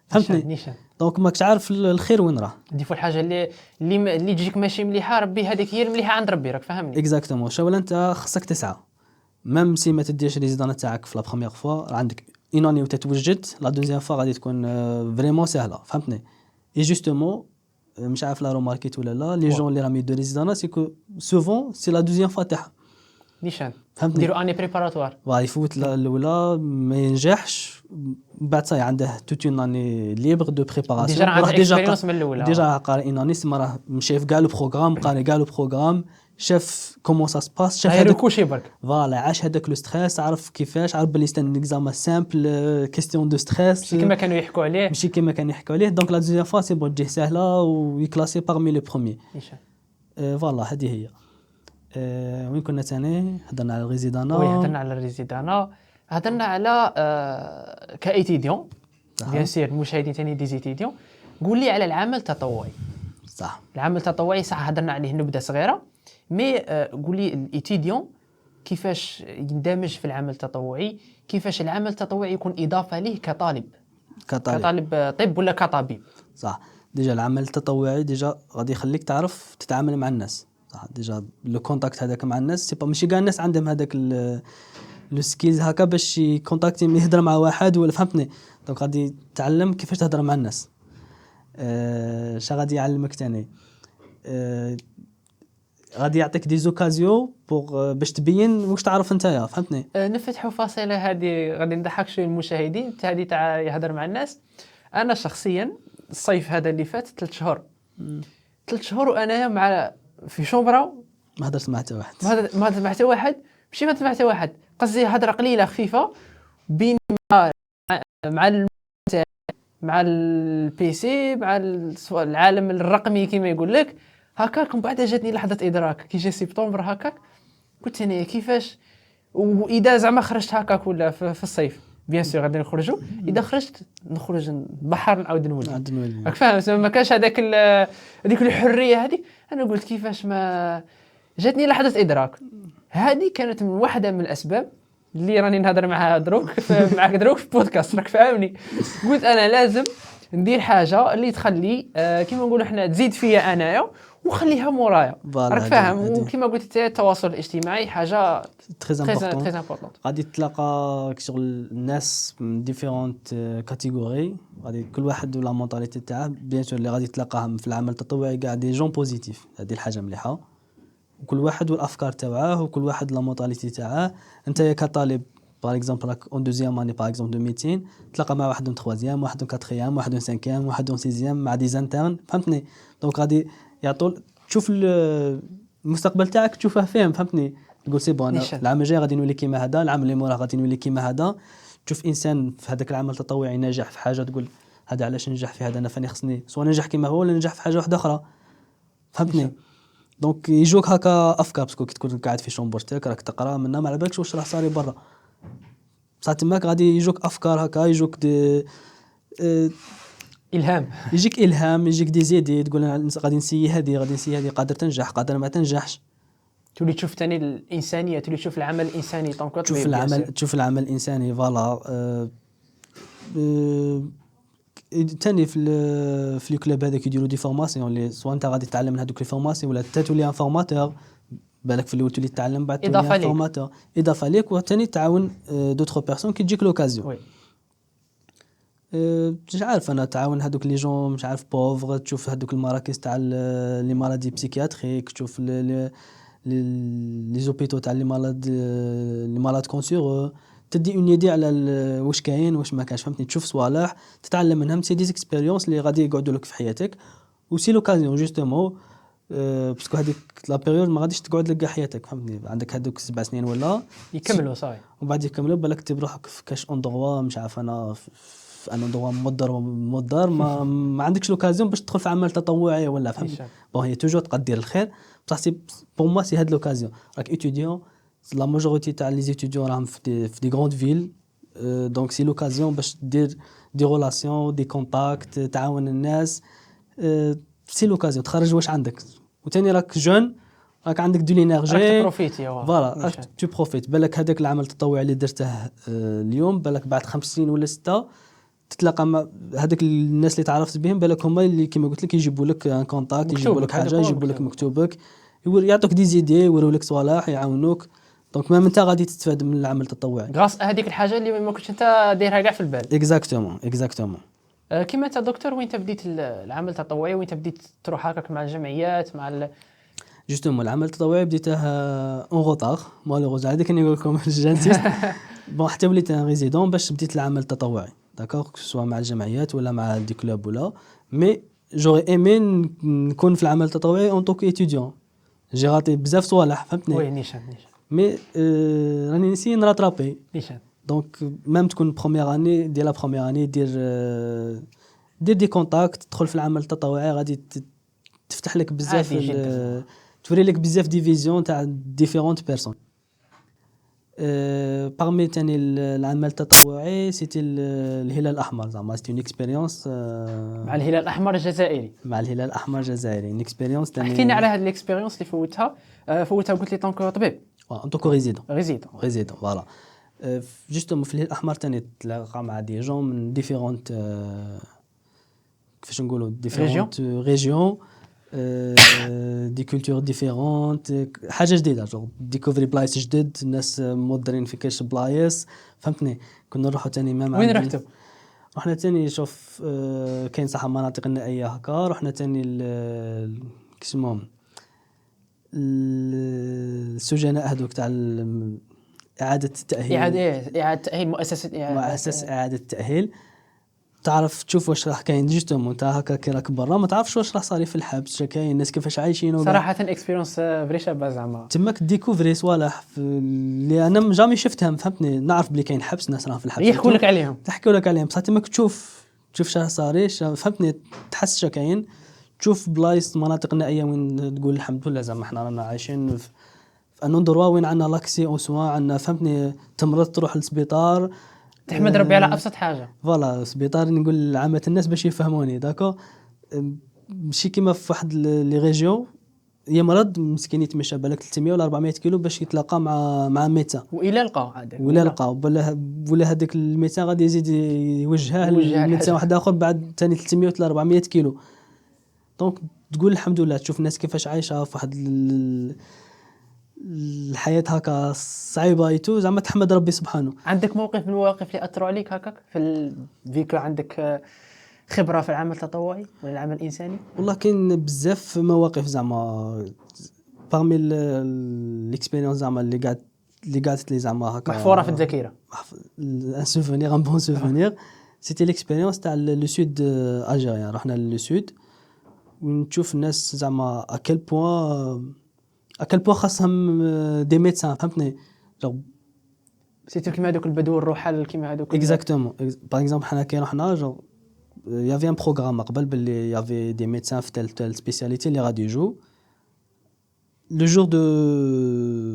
فهمتني. دونك ماكش عارف الخير وين راه ديفو الحاجه اللي تجيك ماشي مليحه ربي هذيك هي المليحه عند ربي راك فاهمني اكزاكتومون ولا انت خصك تسعى ميم سي ما تديش ريزيدانا تاعك في لا بروميير فوا عندك انوني وتتوجد لا دوزيام فوا غادي تكون فريمون سهله فهمتني. اي جوستومون مش عارف لا روماركيت ولا لا لي جون اللي راهم يدو ريزيدانا سيكو سوفون سي لا دوزيام فوا تاعها نيشان فهمتني نديرو اني بريباراتوار يفوت الاولى ما ينجحش بعد صاي عنده توت اون اني ليبر دو بريباراسيون. ديجا عنده اكسبيريونس من الاولى. ديجا قاري ان اني سما راه شاف كاع لو بروغرام، قاري كاع لو بروغرام، شاف كومون سا سباس، شاف هذاك كلشي برك. فوالا عاش هذاك لو ستريس، عرف كيفاش، عرف بلي ستان اكزامان سامبل كيستيون دو ستريس ماشي كما كانوا يحكوا عليه. ماشي كما كانوا يحكوا عليه. دونك لا دوزيام فوا سي بون تجيه سهله ويكلاسي باغمي لي بروميي. فوالا هذه هي. وين كنا ثاني؟ هضرنا على الريزيدانا. وي هضرنا على الريزيدانا، هضرنا على كايتيديون بيان سير المشاهدين ثاني دي زيتيديون. قول لي على العمل التطوعي. صح، العمل التطوعي صح هضرنا عليه نبدا صغيره، مي قول لي الايتيديون كيفاش يندمج في العمل التطوعي، كيفاش العمل التطوعي يكون اضافه ليه كطالب طب ولا كطبيب. صح، ديجا العمل التطوعي ديجا غادي يخليك تعرف تتعامل مع الناس. صح، ديجا لو كونتاكت هذاك مع الناس سي با ماشي كاع الناس عندهم هذاك لو سكيلز هكا باش يكونتاكتي يهضر مع واحد ولا فهمتني. دونك غادي تعلم كيفاش تهضر مع الناس. شا غادي يعلمك ثاني، غادي يعطيك دي زوكازيون بوغ باش تبين واش تعرف نتايا، فهمتني. نفتحوا فاصله هذه غادي نضحك شويه المشاهدين هذه تاع يهضر مع الناس. انا شخصيا الصيف هذا اللي فات 3 شهور 3 شهور وانا مع في شومبرا ما هضرت مع حتى واحد. ما هضرت مع حتى واحد، ماشي ما هضرت مع حتى واحد، قصدي هضره قليله خفيفه بين مع مع البيسي مع العالم الرقمي كما يقول لك هكاك. من بعد جاتني لحظه ادراك كي جا سبتمبر هكاك، قلت انا كيفاش واذا زعما خرجت هكاك ولا في الصيف بيان سور غادي نخرجوا، اذا خرجت نخرج البحر نعاود نولي راك فاهم. ما كانش هذاك هذيك الحريه هذيك. انا قلت كيفاش ما جاتني لحظه ادراك. هذه كانت من واحده من الاسباب اللي راني نهضر معها دروك معك دروك في بودكاست، راك فاهمني. قلت انا لازم ندير حاجه اللي تخلي كيما نقولوا احنا تزيد فيا انايا وخليها مورايا، راك فاهم. وكما قلت انت التواصل الاجتماعي حاجه تري امبورطون. غادي تلاقى شغل الناس من ديفيرونت كاتيجوري، غادي كل واحد ولا مونطاليتي تاعه. بيان سور اللي غادي تلاقاهم في العمل التطوعي كاع دي جون بوزيتيف، هذه الحاجه مليحه. وكل واحد والافكار تاعه وكل واحد لا مونطاليتي تاعه. انت كطالب باغ اكزومبل راك اون دوزيام اني باغ اكزومبل دو ميديسين، تلاقى مع واحد اون تخوازيام، واحد اون كاتريام، واحد اون سانكيام، واحد اون سيزيام، مع دي زانترن، فهمتني. دونك غادي يعطوا تشوف المستقبل تاعك تشوفه فيهم، فهمتني. تقول سي بون العام الجاي غادي نولي كيما هذا، العام اللي موراه غادي نولي كيما هذا. تشوف انسان في هذاك العمل التطوعي ناجح في حاجه، تقول هذا علاش ننجح في هذا، انا فاني خصني سواء ننجح كيما هو ولا ننجح في حاجه واحده اخرى، فهمتني. دونك يجوك هكا افكار، باسكو كي تكون قاعد في شومبر تاعك راك تقرا منها ما على بالكش واش راه صاري برا، بصح تماك غادي يجوك افكار هكا، يجوك دي الهام، يجيك الهام، يجيك دي زيدي، تقول غادي نسيي هذه، غادي نسيي هذه، قادر تنجح قادر ما تنجحش. تولي تشوف ثاني الانسانيه، تولي تشوف العمل الانساني. دونك تشوف العمل الانساني فوالا. ثاني في الكلوب هذاك يديروا دي فورماسيون اللي سواء انت غادي تتعلم من هذوك لي فورماسيون ولا انت تولي ان فورماتور. بالك في الاول تولي تتعلم بعد تولي فورماتور اضافه ليك، وثاني تعاون دوطخ بيرسون كي تجيك لوكازيون. مش عارف انا تعاون هذوك لي جون مش عارف بوفر، تشوف هذوك المراكز تاع لي مالادي بسيكياتريك، تشوف لي زوبيتو تاع لي مالاد كونسيغو، تدي اون ايدي على واش كاين واش ما كانش، فهمتني. تشوف صوالح تتعلم منهم، سي دي اكسبيريونس اللي غادي يقعدوا لك في حياتك، وسي لوكازيون جوستومون باسكو هذيك لا بيريود ما غاديش تقعد لك كاع حياتك، فهمتني. عندك هذوك 7 سنين ولا يكملوا صاي، وبعد يكملوا بالك تجيب روحك في كاش اندروا مش عارف انا في ان اندروا مضر ما عندكش لوكازيون باش تدخل في عمل تطوعي ولا، فهمتني. بون هي توجور تقدر دير الخير، بصح سي بور موا سي هاد لوكازيون. راك ايتيديون، لا ماجوريتي تاع لي ايتيديون راهم في دي غروند فيل، دونك سي لوكازيون باش دير دي ريلاسيون دي كونتاكت، تعاون الناس، سي لوكازيون تخرج واش عندك. وثاني راك جون، راك عندك دو لينيرجي، راك تبروفيتي فوالا تو بروفيت. بالك هذاك العمل التطوعي اللي درته اليوم، بالك بعد 5 سنين ولا 6 تتلاقى مع هذاك الناس اللي تعرفت بهم، بالك هما اللي كما قلت لك يجيبوا لك ان كونتاكت، يجيبوا لك حاجه، يجيبوا لك مكتوبك، يعطوك دي زيدي، يوروا لك صوالح، يعاونوك. دونك ما انت غادي تستفاد من العمل التطوعي غاس هذيك الحاجه اللي ما كنتش انت دايرها كاع في البال. اكزاكتومون. كيما انت دكتور، وين تبديت العمل التطوعي، وين تبديت تروح هكاك مع الجمعيات مع جوستومون العمل التطوعي بديته اون روتار مالوغوز، هذيك كنقول لكم جانتيست. بون حتى وليت ان ريزيدون باش بديت العمل التطوعي. داكوغ سواء مع الجمعيات ولا مع دي كلوب ولا مي جوغي ايمي نكون في العمل التطوعي اون طوك ايتيديون جي غاتي بزاف صوالح فهمتني وي نيشان مي راني نسي نراترابي نيشان دونك ميم تكون بروميير اني دير لا بروميير اني دير دي كونتاكت تدخل في العمل التطوعي غادي تفتح لك بزاف توري لك بزاف دي فيزيون تاع ديفيرونت بيرسون parmi تاني العمل التطوعي سيتي الهلال الأحمر زعما سيتي اون اكسبيريونس مع الهلال الاحمر الجزائري. مع الهلال الأحمر الجزائري اون اكسبيريونس تاني. احكي لنا على هذه الاكسبيريونس اللي فوتها قلت لي طونك طبيب ان طونك ريزيدون ريزيدون فوالا جوستومون في الهلال الأحمر تاني تلاقى مع دي جون من ديفيرونت كيفاش نقولوا ديفيرونت ريجيون دي كولتور ديفيرونت حاجه جديده جو ديكوفري بلايص جدد ناس مودرين في كاش بلايص فهمتني. كنا نروحوا تاني مام وين رحتوا؟ رحنا تاني شوف كاين صح مناطق النائيه هكا رحنا تاني كيسموهم السجناء هذوك تاع اعاده التاهيل اعاده تاهيل مؤسسه اعاده التاهيل تعرف تشوف واش راح كاين جوستومون انت هكا كي راك برا ما تعرفش واش راح صاري في الحبس كاين الناس كيفاش عايشين صراحه اكسبيريونس فري شابه زعما تماك ديكوفري صوالح اللي انا جامي شفتهم فهمتني. نعرف بلي كاين حبس ناس راهم في الحبس يحكوا لك عليهم بصح تماك تشوف شنو صاري فهمتني تحس شا كاين تشوف بلايص مناطق نائيه وين تقول الحمد لله زعما احنا رانا عايشين في ان اندروا وين عندنا لاكسي او سوا عندنا فهمتني تمرض تروح للسبيطار تحمد ربي على ابسط حاجه. فوالا سبيطار نقول لعامه الناس باش يفهموني داكو ماشي كيما في واحد لي ريجيون هي مرض مسكين يتمشى بالك 300 ولا 400 كيلو باش يتلاقى مع ميدسان والى لقاو هذاك ولا هذاك الميدسان غادي يزيد يوجهه لميدسان واحد اخر بعد ثاني 300 ولا 400 كيلو. دونك تقول الحمد لله تشوف الناس كيفاش عايشه في واحد الحياه هكا صعيبه ايتو زعما تحمد ربي سبحانه. عندك موقف من المواقف اللي اثروا عليك هكاك في فيك عندك خبره في العمل التطوعي ولا العمل الانساني؟ والله كاين بزاف مواقف زعما parmi الاكسبيريونس زعما اللي قعدت لي زعما هكا محفوره في الذاكره ان سوفونير ان بون سوفونير سيتي ليكسبيريونس تاع لو سود الجيريان. رحنا لو سود ونشوف الناس زعما اكل بوين خاصهم دي ميدسان فهمتني سيتو كيما هذوك البدو الرحل كيما هذوك اكزاكتومون باغ اكزومبل حنا كي رحنا جو يافي ان بروغرام قبل باللي يافي دي ميدسان في تال سبيسياليتي اللي غادي يجو لو جور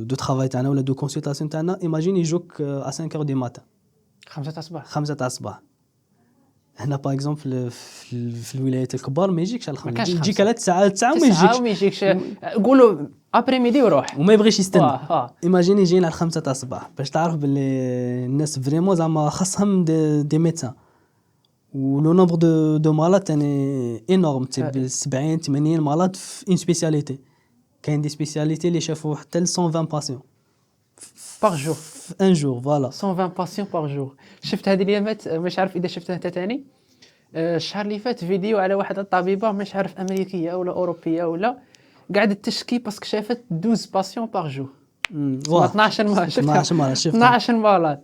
دو ترافاي تاعنا ولا دو كونسلطاسيون تاعنا ايماجين يجوك ا 5 اور دي ماتان 5 تاع الصباح. هنا باغ اكزومبل في الولايات الكبار ما يجيكش على الخمس يجيك 3 ساعات 9 وما يجيكش قولوا ابري ميدي وروح وما يبغيش يستنى. ايماجين يجينا على 5 تاع الصباح باش تعرف باللي الناس فريمون زعما خاصهم دي ميدسان ولو نومبر دو مالات تاني انورم تي 70 80 مالات في اون سبيسياليتي. كاين دي سبيسياليتي اللي شافوا حتى 120 باسيون باغ جور في ان جور فوالا 120 باسيون باغ جور. شفت هذه اليامات مش عارف اذا شفتها انت ثاني الشهر اللي فات فيديو على واحده الطبيبه مش عارف امريكيه ولا اوروبيه ولا قاعده تشكي باسكو شافت 12 باسيون باغ جور 12 مره شفتها 12 مرات.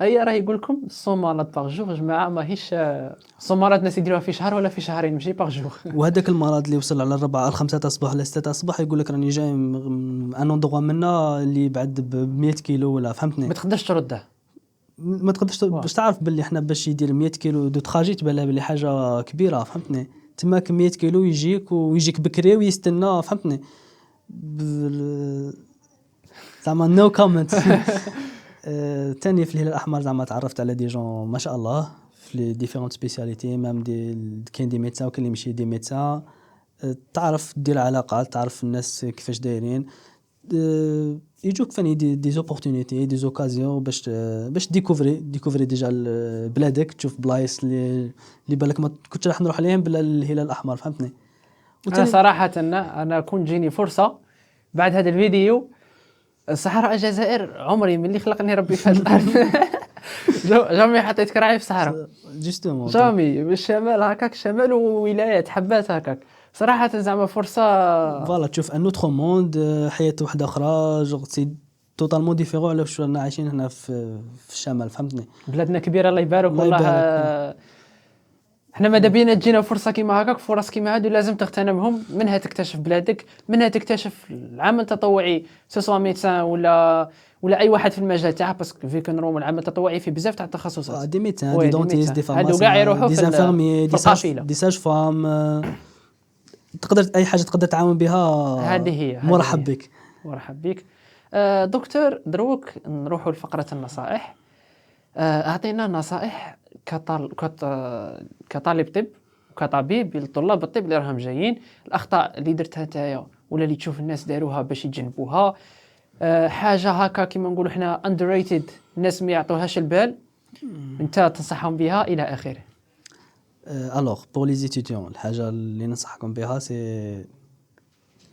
هي راه يقول لكم 100 مرات باغ جور جماعه ماهيش 100 مرات الناس يديروها في شهر ولا في شهرين ماشي باغ جور. وهذاك المرض اللي وصل على 4 5 تاع الصباح ولا 6 تاع الصباح يقول لك راني جاي ان اندروا منا اللي بعد ب 100 كيلو ولا فهمتني ما تقدرش ترده ما تقدرش باش تعرف باللي احنا باش يدير 100 كيلو دو تراجي تبان بلي حاجه كبيره فهمتني. تماك 100 كيلو يجيك بكري ويستنى فهمتني زعما نو كومنت. تاني في الهلال الأحمر زعما تعرفت على دي جون ما شاء الله في لي ديفيرونت سبيسياليتي مام كاين دي ميدسان وكاين اللي ماشي دي ميدسان تعرف دير علاقات تعرف الناس كيفاش دايرين يجوك فاني دي زوبورتونيتي دي زوكازيون باش ديكوفري ديجا بلادك تشوف بلايص اللي بالك ما كنتش راح نروح عليهم بلا الهلال الأحمر فهمتني. أنا صراحة أنا كنت جيني فرصة بعد هذا الفيديو الصحراء الجزائر عمري من اللي خلقني ربي في هذه الارض جامي حطيت كراعي في الصحراء جوستومون جامي بالشمال هكاك شمال وولايات حبات هكاك صراحه زعما فرصه فوالا تشوف ان اوتر موند حياه واحده اخرى جو توتالمون ديفيرون على واش رانا عايشين هنا في الشمال، فهمتني. بلادنا كبيره الله يبارك الله والله. يبارك. احنا ماذا بينا تجينا فرصه كيما هكاك، فرص كيما هادو لازم تغتنمهم، منها تكتشف بلادك، منها تكتشف العمل التطوعي سواء ميدسان ولا اي واحد في المجال تاعه، باسكو في كنروم العمل التطوعي في بزاف تاع التخصصات. دي ميدسان، وي، دي دي دونتيست، دي ميدسان. هادو كاع يروحوا فارماسيان، في دي انفيرميي، في القافله. دي ساج فام، تقدر اي حاجه تقدر تعاون بها. هذه هي مرحب بك. مرحب بك. دكتور، دروك نروحوا لفقره النصائح. اعطينا نصائح كطالب طب وكطبيب للطلاب الطب اللي راهم جايين، الاخطاء اللي درتها نتايا ولا اللي تشوف الناس داروها باش يتجنبوها، حاجه هكا كيما نقولوا احنا underrated، الناس ما يعطوهاش البال، انت تنصحهم بها الى اخره. الوغ بور لي زيتيديون، الحاجه اللي ننصحكم بها سي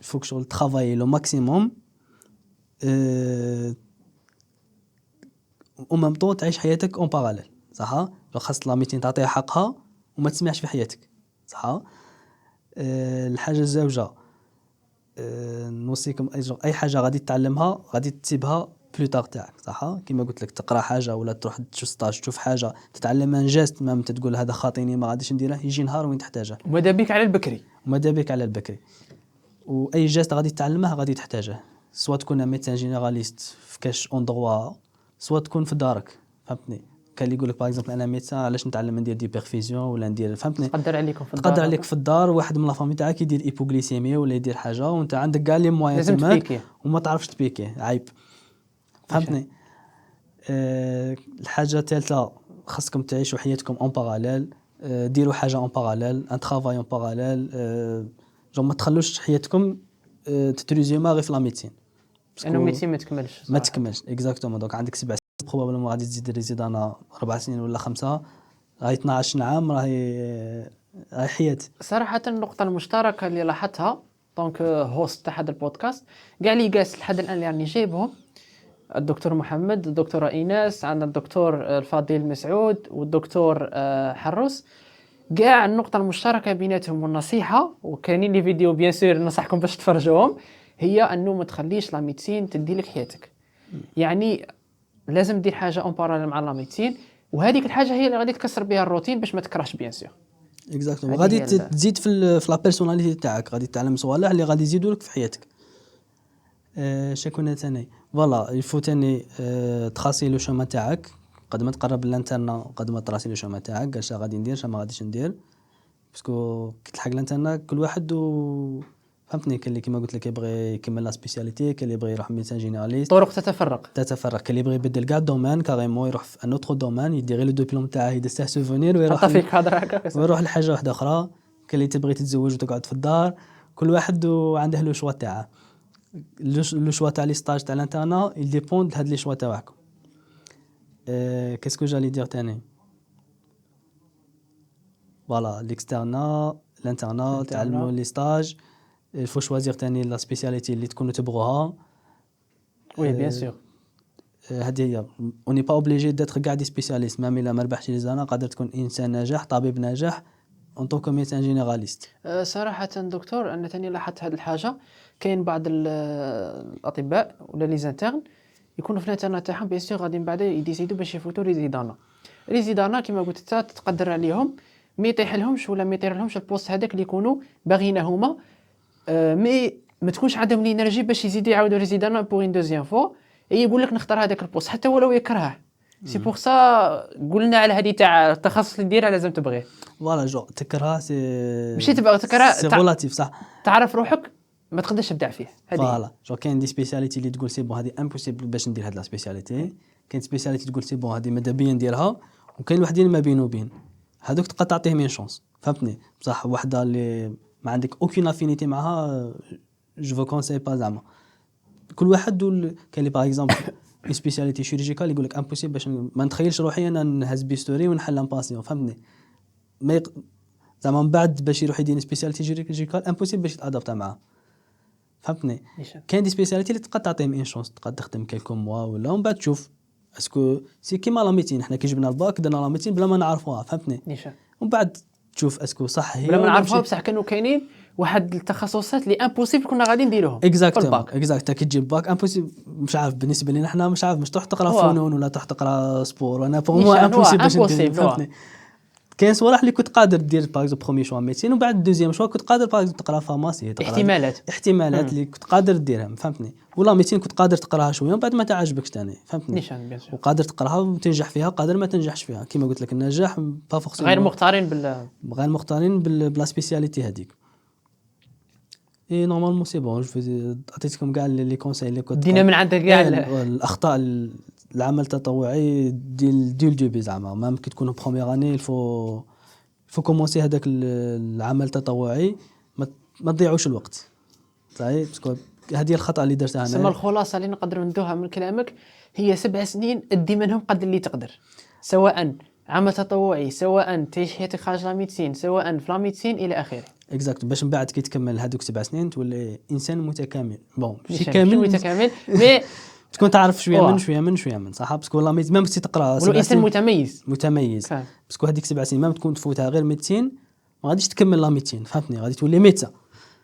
فوك شغل ترافاي لو ماكسيموم، او ميم طون تعيش حياتك اون باراليل، صح؟ خاص لا ميتين تعطيها حقها وما تسمعش في حياتك، صح؟ الحاجه الزوجه، نوصيكم اي حاجه غادي تتعلمها غادي تسيبها بلو تاغ تاعك، صح؟ كيما قلت لك تقرا حاجه ولا تروح تشوف ستاج، تشوف حاجه تتعلم ان جيست، ما تقول هذا خاطيني ما غاديش نديره، يجي نهار وين تحتاجه. وماذا بك على البكري، وماذا بك على البكري، واي جيست غادي تتعلمه غادي تحتاجه، سواء تكون ميدسان جينيراليست في كاش اندروا، سواء تكون في دارك، فهمتني. كان اللي يقول لك باغ اكزومبل انا ميدسان علاش نتعلم ندير دي بيرفيزيون ولا ندير، فهمتني. تقدر عليكم في الدار، تقدر عليك في الدار واحد من لا فامي تاعك يدير ايبوغليسيميا ولا يدير حاجه وانت عندك كاع لي موان لازم كمان تبيكيه وما تعرفش تبيكيه، عيب، فهمتني. الحاجه الثالثه خاصكم تعيشوا حياتكم اون باراليل، ديروا حاجه اون باراليل، ان ترافاي اون باراليل، جو ما تخلوش حياتكم تتريزيوما غير في لا ميديسين، لانه ميدسين ما تكملش ما تكملش اكزاكتومون. دونك عندك 7 سنين بروبابلمون غادي تزيد ريزيدانا 4 سنين ولا 5، راهي 12 عام، راهي حياه. صراحه النقطه المشتركه اللي لاحظتها دونك هوست تاع هذا البودكاست، كاع اللي جالس لحد الان اللي راني جايبهم، الدكتور محمد، الدكتوره ايناس، عندنا الدكتور الفضيل مسعود والدكتور حروس، كاع النقطه المشتركه بيناتهم والنصيحه، وكاينين لي فيديو بيان سور ننصحكم باش تفرجوهم، هي انه ما تخليش لا ميدسين تدي لك حياتك. يعني لازم دير حاجه اون باراليل مع لا ميدسين، وهذيك الحاجه هي اللي غادي تكسر بها الروتين باش ما تكرهش بيان سور. اكزاكتومون، غادي تزيد في لا بيرسوناليتي تاعك، غادي تعلم صوالح اللي غادي يزيدوا لك في حياتك. شكون ثاني فوالا يفو ثاني تخاصي لو شومان تاعك، قد ما تقرب للانترنا قد ما تراسي لو شومان تاعك، اش غادي ندير اش ما غاديش ندير، باسكو كي تلحق للانترنا كل واحد فهمتني. كاين اللي كيما قلت لك يبغي يكمل لا سبيسياليتي، كاين اللي يبغي يروح ميدسان جينيراليست، طرق تتفرق، كاين اللي يبغي يبدل كاع الدومين كاريمون، يروح في ان اوتر دومين، يدير غير لو دبلوم تاعه يدسه سوفونير ويروح فيك هضره هكا ويروح لحاجه واحده اخرى. كاين اللي تبغي تتزوج وتقعد في الدار، كل واحد وعنده لو شوا تاعه. لو شوا تاع لي ستاج تاع الانترنا il dépend de هاد لي شوا تاعكم. qu'est-ce que j'allais dire تاني فوالا ليكسترنا الانترنا تعلموا لي ستاج، il faut choisir تاني لا سبيسياليتي اللي تكونوا تبغوها. وي بيان سور هذه هي، اوني با اوبليجي داتر كاع دي سبيسياليست، ميم الا ما ربحتش لي زانا قادر تكون انسان ناجح، طبيب ناجح اون طونك ميدسان جينيراليست. صراحه دكتور انا ثاني لاحظت هذه الحاجه، كاين بعض الاطباء ولا لي زانترن يكونوا في الانترنا تاعهم بيان سور غادي من بعد يديسيدو باش يفوتوا ريزيدانا كما قلت انت تقدر عليهم، ما يطيح لهمش ولا ما يطير لهمش البوست هذاك اللي يكونوا باغينه هما، مي ما تكونش عندهم الانرجي باش يزيدوا يعاودوا ريزيدانا بور ان دوزيام فوا، يقول لك نختار هذاك البوست حتى ولو يكرهه. سي بور سا قلنا على هذه تاع التخصص اللي ديرها لازم تبغيه. فوالا جو تكره سي ماشي تبغى تكره، سي ريلاتيف صح، تعرف روحك ما تقدرش تبدع فيه. هذه فوالا جو كاين دي سبيسياليتي اللي تقول سي بون هذه امبوسيبل باش ندير هاد لا سبيسياليتي، كاين سبيسياليتي تقول سي بون هذه ماذا بيا نديرها، وكاين وحدين ما بين وبين هذوك تقدر تعطيهم مين شونس، فهمتني. بصح وحده اللي ما عندك اوكين افينيتي معها جو فو كونساي با زعما كل واحد كاين اللي باغ اكزومبل اي سبيسياليتي شيرورجيكال يقول لك امبوسيبل باش ما نتخيلش روحي انا نهز بيستوري ونحل ان باسيون، فهمتني. ما زعما من بعد باش يروح يدير سبيسياليتي شيرورجيكال امبوسيبل باش يتادابتا معاه، فهمتني. كاين دي سبيسياليتي اللي تقدر تعطيهم ان شونس، تقدر تخدم كيلكو موا ولا ومن بعد تشوف اسكو سي كيما لا ميتين، حنا كي جبنا الباك درنا لا ميتين بلا ما نعرفوها، فهمتني. ومن بعد تشوف اسكو صح هي بلا ما نعرفوها، بصح كانوا كاينين واحد التخصصات اللي امبوسيبل كنا غادي نديروهم في اكزاكتومون الباك. اكزاكت كي تجيب باك امبوسيبل. مش عارف بالنسبه لنا حنا مش عارف مش تروح تقرا هو. فنون ولا تروح تقرا سبور. انا بور موا نيشان، هو امبوسيبل باش ندير، impossible، هو. فهمتني. كاين صوالح اللي كنت قادر دير باغ اكزومبل بروميي شوا ميديسين، وبعد دوزيام شوا كنت قادر باغ اكزومبل تقرا فارماسي، تقرا احتمالات اللي كنت قادر ديرها، فهمتني. ولا ميديسين كنت قادر تقراها شويه ومن بعد ما تعجبكش ثاني، فهمتني. نيشان بيان سور. وقادر تقراها وتنجح فيها، قادر ما تنجحش فيها. كيما قلت لك النجاح با فورسيمون غير مختارين غير مختارين بلا سبيسياليتي هذيك. اي نورمالمون سي بون. جو عطيتكم كاع لي كونساي اللي كنت دينا من عندك كاع الاخطاء العمل التطوعي ديال الدوبي زعما. مام كي تكونوا بروميير اني الفو كومونسي هذاك العمل التطوعي، ما تضيعوش الوقت. صحيح، باسكو هذه الخطا اللي درتها انا. سما الخلاصه اللي نقدر ندوها من كلامك هي 7 سنين ادي منهم قد اللي تقدر، سواء عمل تطوعي، سواء تعيش حياتك خارج لا ميديسين، سواء في لا ميديسين الى اخره. اكزاكت، باش من بعد كي تكمل هذوك 7 سنين تولي انسان متكامل. بون ماشي كامل متكامل، مي تكون تعرف شويه من صح. باسكو والله ميم تي تقرا 7 انسان سنين متميز. باسكو هذيك 7 سنين ميم تكون تفوتها غير ميديسين، ما غاديش تكمل لا ميديسين، فهمتني. غادي تولي ميدسان.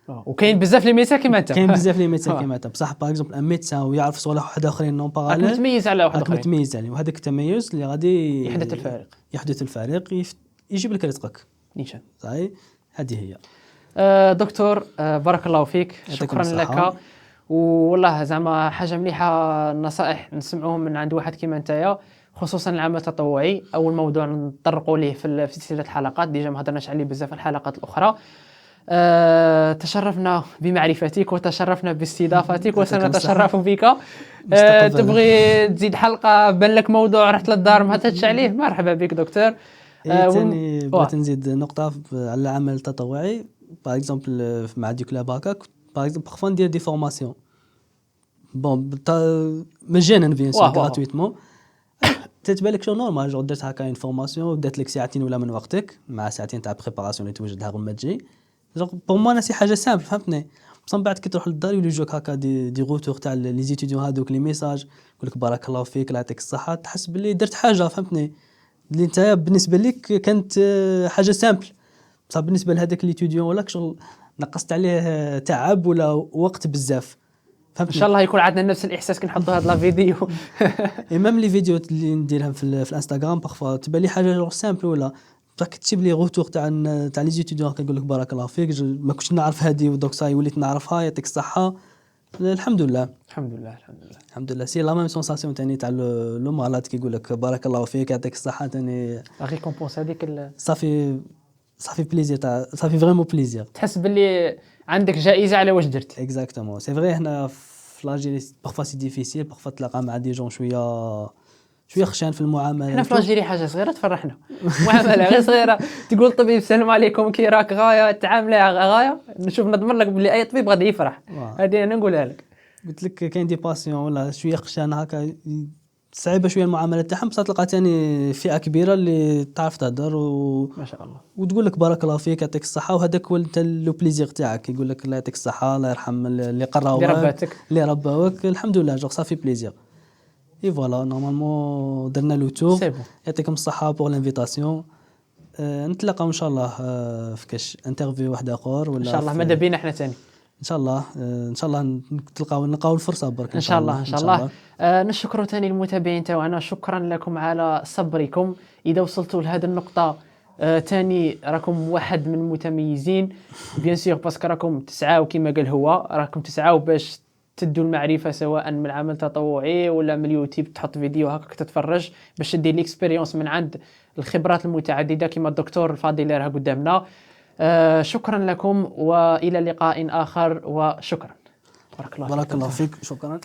وكاين بزاف لي ميدسان كيما انت. كاين بزاف لي ميدسان كيما انت، بصح باغ اكزومبل ان ميدسان ويعرف صوالح واحد اخرين نون باراليل، متميز على واحد اخرين، متميز عليه. وهذاك التميز اللي غادي يحدث الفارق، يجيب لك رزقك. نيشان. صحيح، هذه هي. دكتور بارك الله فيك، شكرا لك. والله زعما حاجه مليحه النصائح نسمعوهم من عند واحد كيما نتايا، خصوصا العمل التطوعي. اول موضوع نطرقوا ليه في سلسله الحلقات، ديجا ما هضرناش عليه بزاف الحلقات الاخرى. تشرفنا بمعرفتك وتشرفنا باستضافتك وسنتشرف بك. تبغي تزيد حلقه بان لك موضوع رحت للدار ما هتتش عليه، مرحبا بك دكتور. ثاني بغيت نزيد نقطه على العمل التطوعي. باغ اكزومبل مع ديك لاباكا باغ اكزومبل بارفوا ندير دي فورماسيون بون مجانا بيان سور غراتويتمون. تتبان لك شو نورمال، جو درت هكا اون فورماسيون درت لك ساعتين ولا من وقتك مع ساعتين تاع بريباراسيون اللي توجدها غير ما تجي. بور مو انا سي حاجه سامبل، فهمتني. بصح من بعد كي تروح للدار يولي يجوك هكا دي غوتور تاع لي زيتيديون هذوك لي ميساج، يقول لك بارك الله فيك الله يعطيك الصحه، تحس باللي درت حاجه، فهمتني. اللي انت بالنسبه لك كانت حاجه سامبل، بصح بالنسبه لهذاك ليتيديون ولا شغل نقصت عليه تعب ولا وقت بزاف، فهمتني. ان شاء الله يكون عندنا نفس الاحساس كي نحطوا هذا الفيديو. ميم لي فيديو اللي نديرها في الانستغرام بارفوا تبان لي حاجه جور سامبل، ولا كتجيب لي غوتور تاع لي زيتيديون كيقول لك بارك الله فيك ما كنتش نعرف هذه ودوك صاي وليت نعرفها، يعطيك الصحه. الحمد لله الحمد لله سي لا ميم سونساسيون ثاني تاع لو مالات كيقول لك بارك الله فيك يعطيك الصحه ثاني. لا ريكومبونس هذيك صافي بليزير تاع صافي فريمون بليزير، تحس باللي عندك جائزه على واش درت. اكزاكتومون سي فري. هنا في لاجيري بارفوا سي ديفيسيل، بارفوا تلاقى مع دي جون شويه خشان في المعامله. حنا في لاجيري حاجه صغيره تفرحنا، معامله غير صغيره، تقول طبيب السلام عليكم كي راك غايه، تعامله غايه، نشوف نضمن لك بلي اي طبيب غادي يفرح. هذه انا نقولها لك. قلت لك كاين دي باسيون ولا شويه خشان هكا صعيبه شويه المعامله تاعهم، بصح تلقى ثاني فئه كبيره اللي تعرف تهضر ما شاء الله وتقول لك بارك الله فيك يعطيك الصحه. وهذاك هو انت لو بليزير تاعك، يقول لك الله يعطيك الصحه الله يرحم اللي قراوك اللي رباوك. الحمد لله جوغ صافي بليزير. اي فوالا نورمالمون درنا لو تور. يعطيكم الصحه بور لانفيتاسيون. نتلاقاو ان شاء الله في كاش انترفيو واحد اخر ولا ان شاء الله ماذا بينا حنا ثاني ان شاء الله. ان شاء الله نلقاو الفرصه برك ان شاء الله. نشكر ثاني المتابعين تاعنا، شكرا لكم على صبركم. اذا وصلتوا لهذه النقطه ثاني راكم واحد من المتميزين بيان سور، باسكو راكم تسعاو كما قال هو، راكم تسعاو باش تدوا المعرفه سواء من عمل تطوعي ولا من اليوتيوب، تحط فيديو هكاك تتفرج باش تدير ليكسبيريونس من عند الخبرات المتعدده كما الدكتور الفاضل اللي راه قدامنا. شكرا لكم والى لقاء اخر، وشكرا. بارك الله فيك. شكرا.